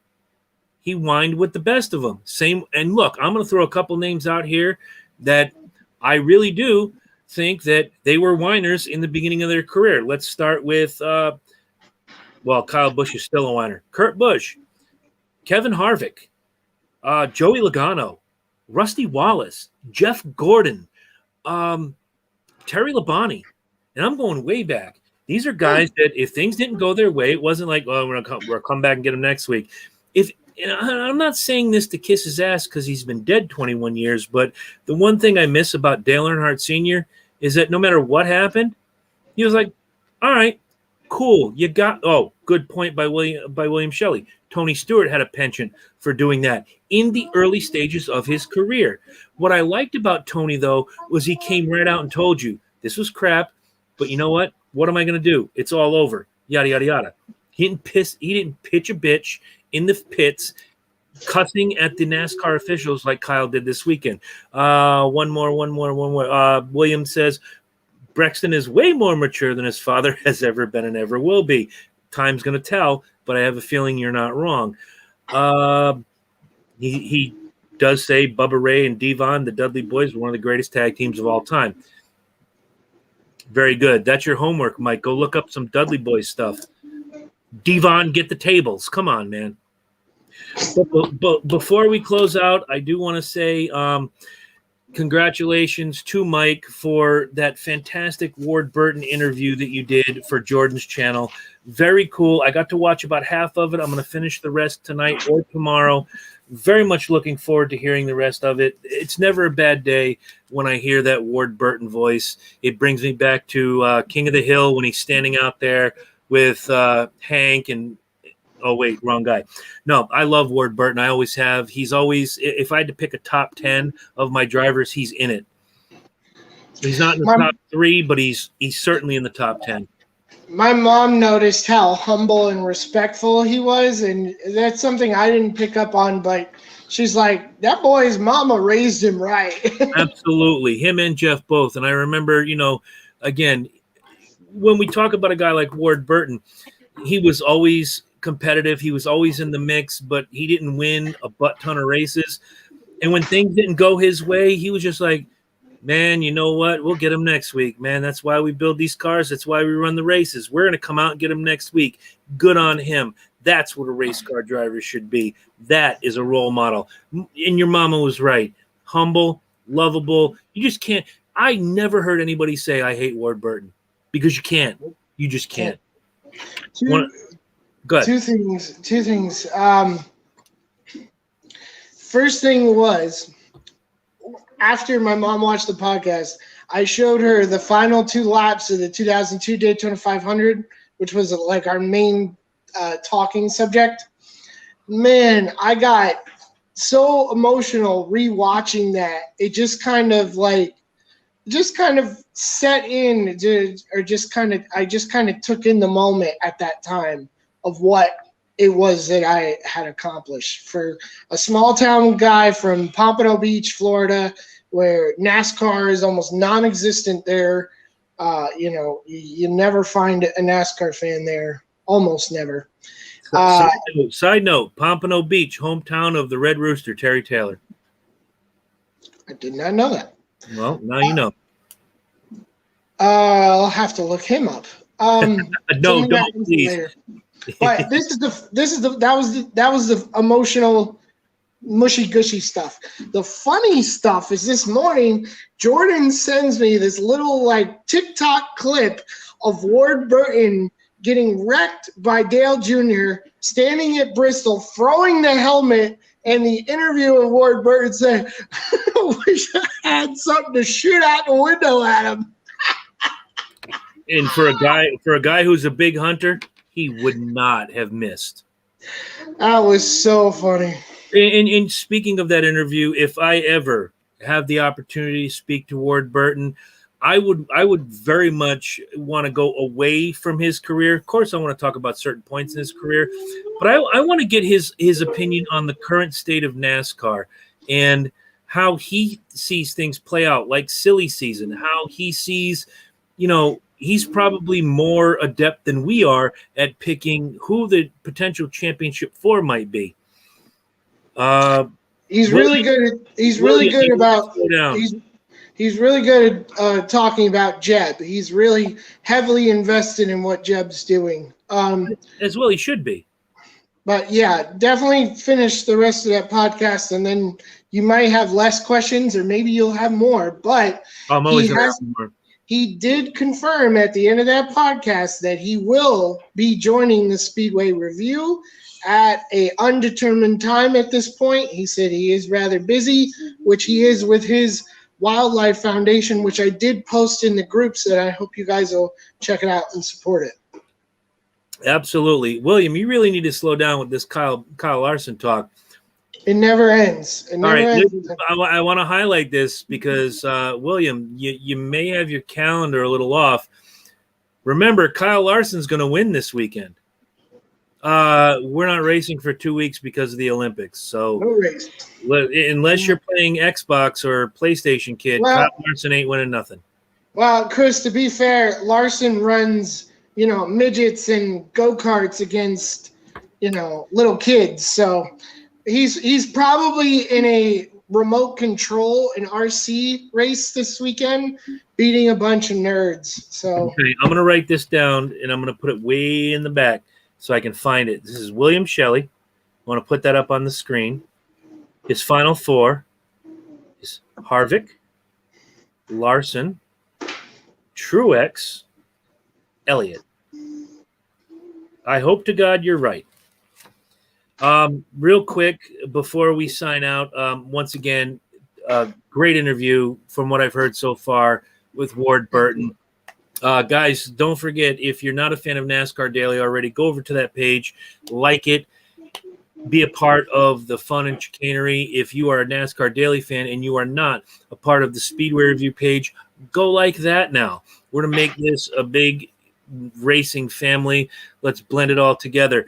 he whined with the best of them. Same. And look, I'm going to throw a couple names out here that I really do think that they were whiners in the beginning of their career. Let's start with, Kyle Busch is still a whiner. Kurt Busch, Kevin Harvick, Joey Logano, Rusty Wallace, Jeff Gordon, Terry Labonte. And I'm going way back. These are guys that if things didn't go their way, it wasn't like, oh, we'll come back and get them next week. I'm not saying this to kiss his ass because he's been dead 21 years, but the one thing I miss about Dale Earnhardt Sr. is that no matter what happened, he was like, all right, cool. You got – good point by William Shelley. Tony Stewart had a penchant for doing that in the early stages of his career. What I liked about Tony, though, was he came right out and told you, this was crap, but you know what? What am I going to do? It's all over. Yada, yada, yada. He didn't pitch a bitch in the pits, cussing at the NASCAR officials like Kyle did this weekend. One more. William says, Brexton is way more mature than his father has ever been and ever will be. Time's going to tell, but I have a feeling you're not wrong. He does say Bubba Ray and Devon, the Dudley Boys, were one of the greatest tag teams of all time. Very good. That's your homework, Mike. Go look up some Dudley Boys stuff. Devon, get the tables. Come on, man. But before we close out, I do want to say congratulations to Mike for that fantastic Ward Burton interview that you did for Jordan's channel. Very cool. I got to watch about half of it. I'm going to finish the rest tonight or tomorrow. Very much looking forward to hearing the rest of it. It's never a bad day when I hear that Ward Burton voice. It brings me back to King of the Hill when he's standing out there with Hank and oh, wait, wrong guy. No, I love Ward Burton. I always have. He's always, if I had to pick a top 10 of my drivers, he's in it. He's not in the top 3, but he's certainly in the top 10. My mom noticed how humble and respectful he was, and that's something I didn't pick up on, but she's like, that boy's mama raised him right. Absolutely. Him and Jeff both. And I remember, again, when we talk about a guy like Ward Burton, he was always competitive. He was always in the mix, but he didn't win a butt ton of races. And when things didn't go his way, he was just like, man, you know what? We'll get him next week, man. That's why we build these cars. That's why we run the races. We're going to come out and get him next week. Good on him. That's what a race car driver should be. That is a role model. And your mama was right. Humble, lovable. You just can't. I never heard anybody say, I hate Ward Burton, because you can't. You just can't. Go ahead. Two things. First thing was, after my mom watched the podcast, I showed her the final 2 laps of the 2002 Daytona 500, which was like our main talking subject. Man, I got so emotional rewatching that. It just kind of set in, I just kind of took in the moment at that time of what it was that I had accomplished. For a small town guy from Pompano Beach, Florida, where NASCAR is almost non-existent there. You never find a NASCAR fan there. Almost never. Side note, Pompano Beach, hometown of the Red Rooster, Terry Taylor. I did not know that. Well, now you know. I'll have to look him up. No, don't, please. Later. But that was the emotional, mushy gushy stuff. The funny stuff is this morning, Jordan sends me this little like TikTok clip of Ward Burton getting wrecked by Dale Jr., standing at Bristol, throwing the helmet, and the interview of Ward Burton said, I wish I had something to shoot out the window at him. And for a guy who's a big hunter, he would not have missed. That was so funny. And speaking of that interview, if I ever have the opportunity to speak to Ward Burton, I would very much want to go away from his career. Of course, I want to talk about certain points in his career, but I want to get his opinion on the current state of NASCAR and how he sees things play out, like silly season, how he sees, he's probably more adept than we are at picking who the potential championship 4 might be. He's really good at talking about Jeb. He's really heavily invested in what Jeb's doing. As well he should be. But yeah, definitely finish the rest of that podcast, and then you might have less questions, or maybe you'll have more. But I'm always going to have more. He did confirm at the end of that podcast that he will be joining the Speedway Review at an undetermined time at this point. He said he is rather busy, which he is with his Wildlife Foundation, which I did post in the groups, that I hope you guys will check it out and support it. Absolutely. William, you really need to slow down with this Kyle Larson talk. It never ends. All right. I want to highlight this because, William, you may have your calendar a little off. Remember, Kyle Larson's going to win this weekend. We're not racing for 2 weeks because of the Olympics. So no race. Unless you're playing Xbox or PlayStation, kid, Kyle Larson ain't winning nothing. Well, Chris, to be fair, Larson runs, midgets and go-karts against, little kids. So he's probably in a remote control, an RC race this weekend, beating a bunch of nerds. So okay, I'm going to write this down, and I'm going to put it way in the back so I can find it. This is William Shelley. I want to put that up on the screen. His final 4 is Harvick, Larson, Truex, Elliott. I hope to God you're right. Real quick, before we sign out, once again, great interview from what I've heard so far with Ward Burton. Guys, don't forget, if you're not a fan of NASCAR Daily already, go over to that page, like it, be a part of the fun and chicanery. If you are a NASCAR Daily fan and you are not a part of the Speedway Review page, go like that now. We're going to make this a big racing family. Let's blend it all together.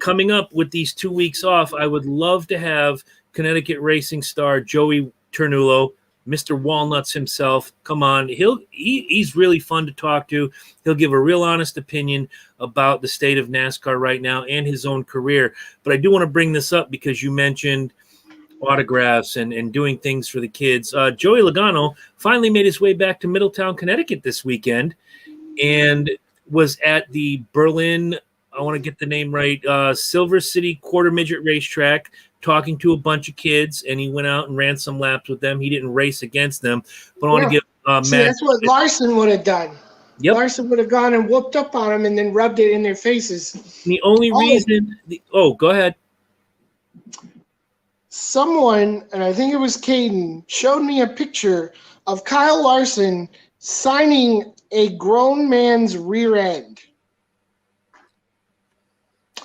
Coming up with these 2 weeks off, I would love to have Connecticut racing star Joey Ternullo, Mr. Walnuts himself. Come on. He's really fun to talk to. He'll give a real honest opinion about the state of NASCAR right now and his own career. But I do want to bring this up because you mentioned autographs and doing things for the kids. Joey Logano finally made his way back to Middletown, Connecticut this weekend and was at the Berlin, I want to get the name right, Silver City Quarter Midget Racetrack, talking to a bunch of kids, and he went out and ran some laps with them. He didn't race against them, but I want to give See, that's what Larson would have done. Yep. Larson would have gone and whooped up on them and then rubbed it in their faces. The only reason go ahead. Someone, and I think it was Caden, showed me a picture of Kyle Larson signing a grown man's rear end.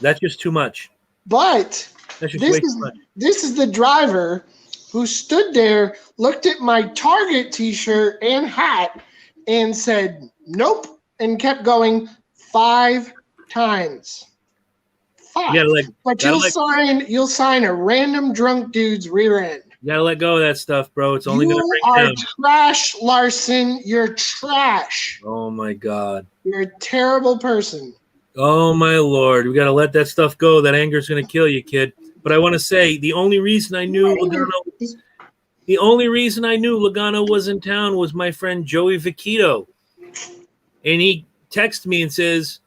That's just too much. But That's just way too much. This is the driver who stood there, looked at my Target t-shirt and hat, and said, nope, and kept going 5 times. 5. But you'll sign a random drunk dude's rear end. You gotta let go of that stuff, bro. It's only gonna bring you down. You are trash, Larson. You're trash. Oh my God. You're a terrible person. Oh my Lord. We gotta let that stuff go. That anger's gonna kill you, kid. But I want to say the only reason I knew Logano was in town was my friend Joey Vecchito. And he texted me and says,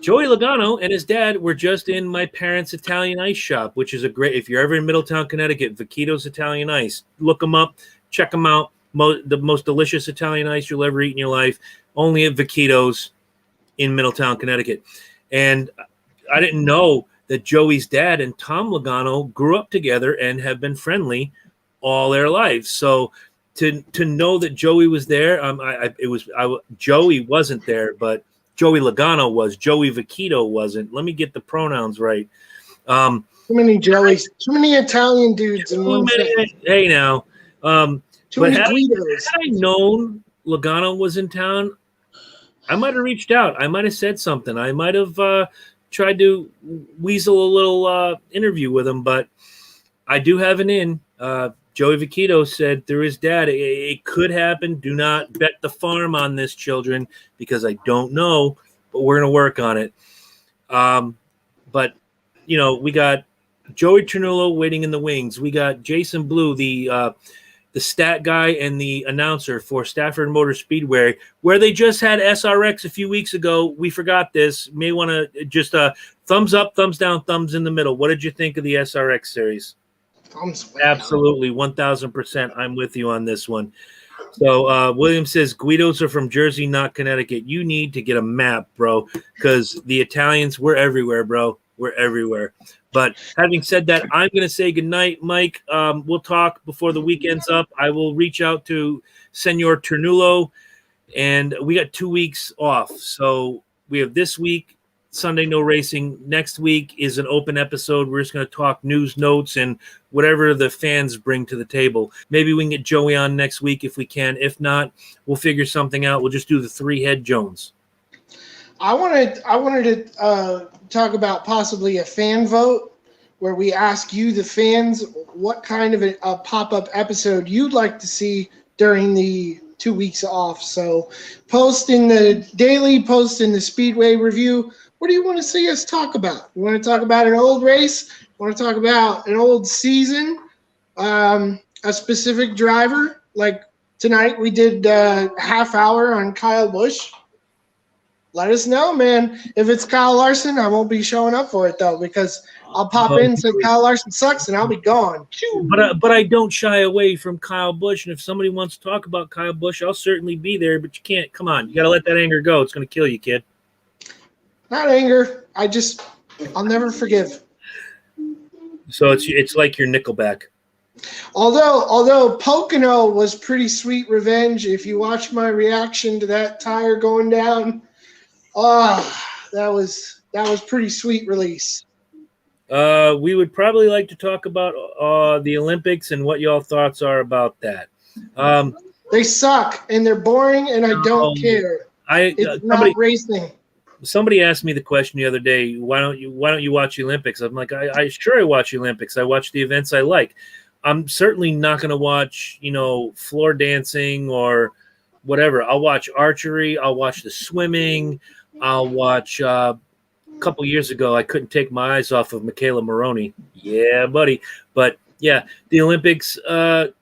Joey Logano and his dad were just in my parents' Italian ice shop, which is if you're ever in Middletown, Connecticut, Vecchito's Italian Ice. Look them up, check them out. The most delicious Italian ice you'll ever eat in your life, only at Vecchito's in Middletown, Connecticut. And I didn't know that Joey's dad and Tom Logano grew up together and have been friendly all their lives. So to know that Joey was there, Joey wasn't there, but Joey Logano was. Joey Vecchito wasn't. Let me get the pronouns right. Too many Joeys. Too many Italian dudes in one second. Hey, now. Too many Guidos. Had I known Logano was in town, I might have reached out. I might have said something. I might have tried to weasel a little interview with him, but I do have an in. Joey Vecchito said through his dad, it could happen. Do not bet the farm on this, children, because I don't know, but we're going to work on it. But, we got Joey Ternullo waiting in the wings. We got Jason Blue, the stat guy and the announcer for Stafford Motor Speedway, where they just had SRX a few weeks ago. We forgot this. May want to just thumbs up, thumbs down, thumbs in the middle. What did you think of the SRX series? Absolutely, 1,000%. I'm with you on this one. So William says, Guidos are from Jersey, not Connecticut. You need to get a map, bro, because the Italians, we're everywhere, bro. We're everywhere. But having said that, I'm going to say goodnight, Mike. We'll talk before the weekend's up. I will reach out to Senor Ternullo, and we got 2 weeks off. So we have this week, Sunday no racing. Next week is an open episode. We're just going to talk news, notes, and whatever the fans bring to the table. Maybe we can get Joey on next week if we can. If not, we'll figure something out. We'll just do the 3-head Jones. I wanted to talk about possibly a fan vote where we ask you, the fans, what kind of a pop-up episode you'd like to see during the 2 weeks off. So post in the daily, post in the Speedway Review. What do you want to see us talk about? You want to talk about an old race? You want to talk about an old season? A specific driver? Like tonight we did a half hour on Kyle Busch. Let us know, man. If it's Kyle Larson, I won't be showing up for it, though, because I'll pop in, say Kyle Larson sucks, and I'll be gone. But I don't shy away from Kyle Busch, and if somebody wants to talk about Kyle Busch, I'll certainly be there. But you can't. Come on, you got to let that anger go. It's going to kill you, kid. Not anger. I'll never forgive. So it's like your Nickelback. Although Pocono was pretty sweet revenge. If you watch my reaction to that tire going down, that was pretty sweet release. We would probably like to talk about the Olympics and what y'all thoughts are about that. They suck and they're boring, and I don't care. It's not racing. Somebody asked me the question the other day, why don't you watch the Olympics? I'm like, I watch the Olympics. I watch the events I like. I'm certainly not going to watch, floor dancing or whatever. I'll watch archery. I'll watch the swimming. I'll watch a couple years ago, I couldn't take my eyes off of Michaela Maroney. Yeah, buddy. But, yeah, the Olympics, I'm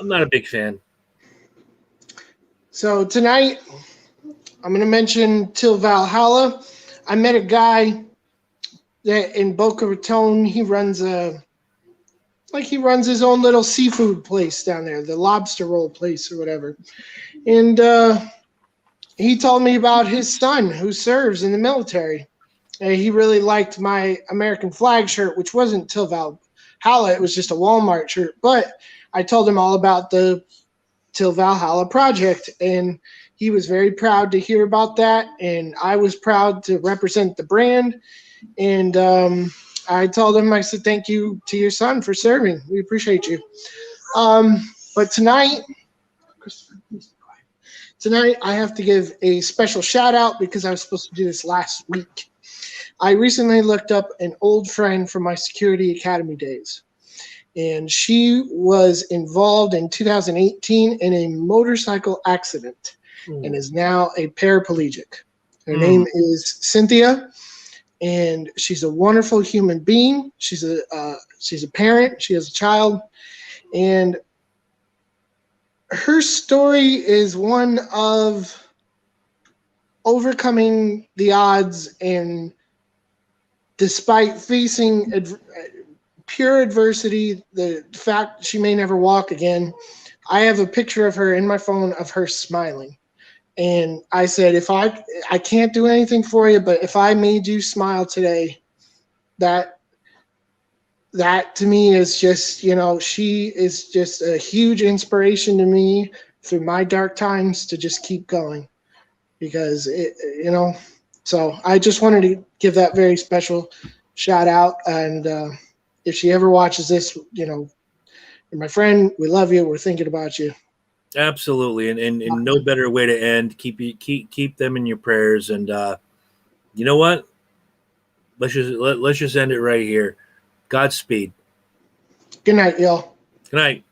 not a big fan. So tonight, I'm going to mention Till Valhalla. I met a guy that in Boca Raton, he runs his own little seafood place down there, the lobster roll place or whatever. And he told me about his son who serves in the military. He really liked my American flag shirt, which wasn't Till Valhalla. It was just a Walmart shirt. But I told him all about the Till Valhalla project, and he was very proud to hear about that. And I was proud to represent the brand. And I told him, I said, thank you to your son for serving. We appreciate you. But tonight, I have to give a special shout out because I was supposed to do this last week. I recently looked up an old friend from my security academy days, and she was involved in 2018 in a motorcycle accident and is now a paraplegic. Her name is Cynthia, and she's a wonderful human being. She's a parent. She has a child, and her story is one of overcoming the odds, and despite facing pure adversity, the fact she may never walk again, I have a picture of her in my phone of her smiling. And I said, if I can't do anything for you, but if I made you smile today, that to me is just, she is just a huge inspiration to me through my dark times to just keep going, because so I just wanted to give that very special shout out. And if she ever watches this, you're my friend. We love you. We're thinking about you. Absolutely. And no better way to end. Keep them in your prayers. And you know what? Let's just end it right here. Godspeed. Good night, y'all. Good night.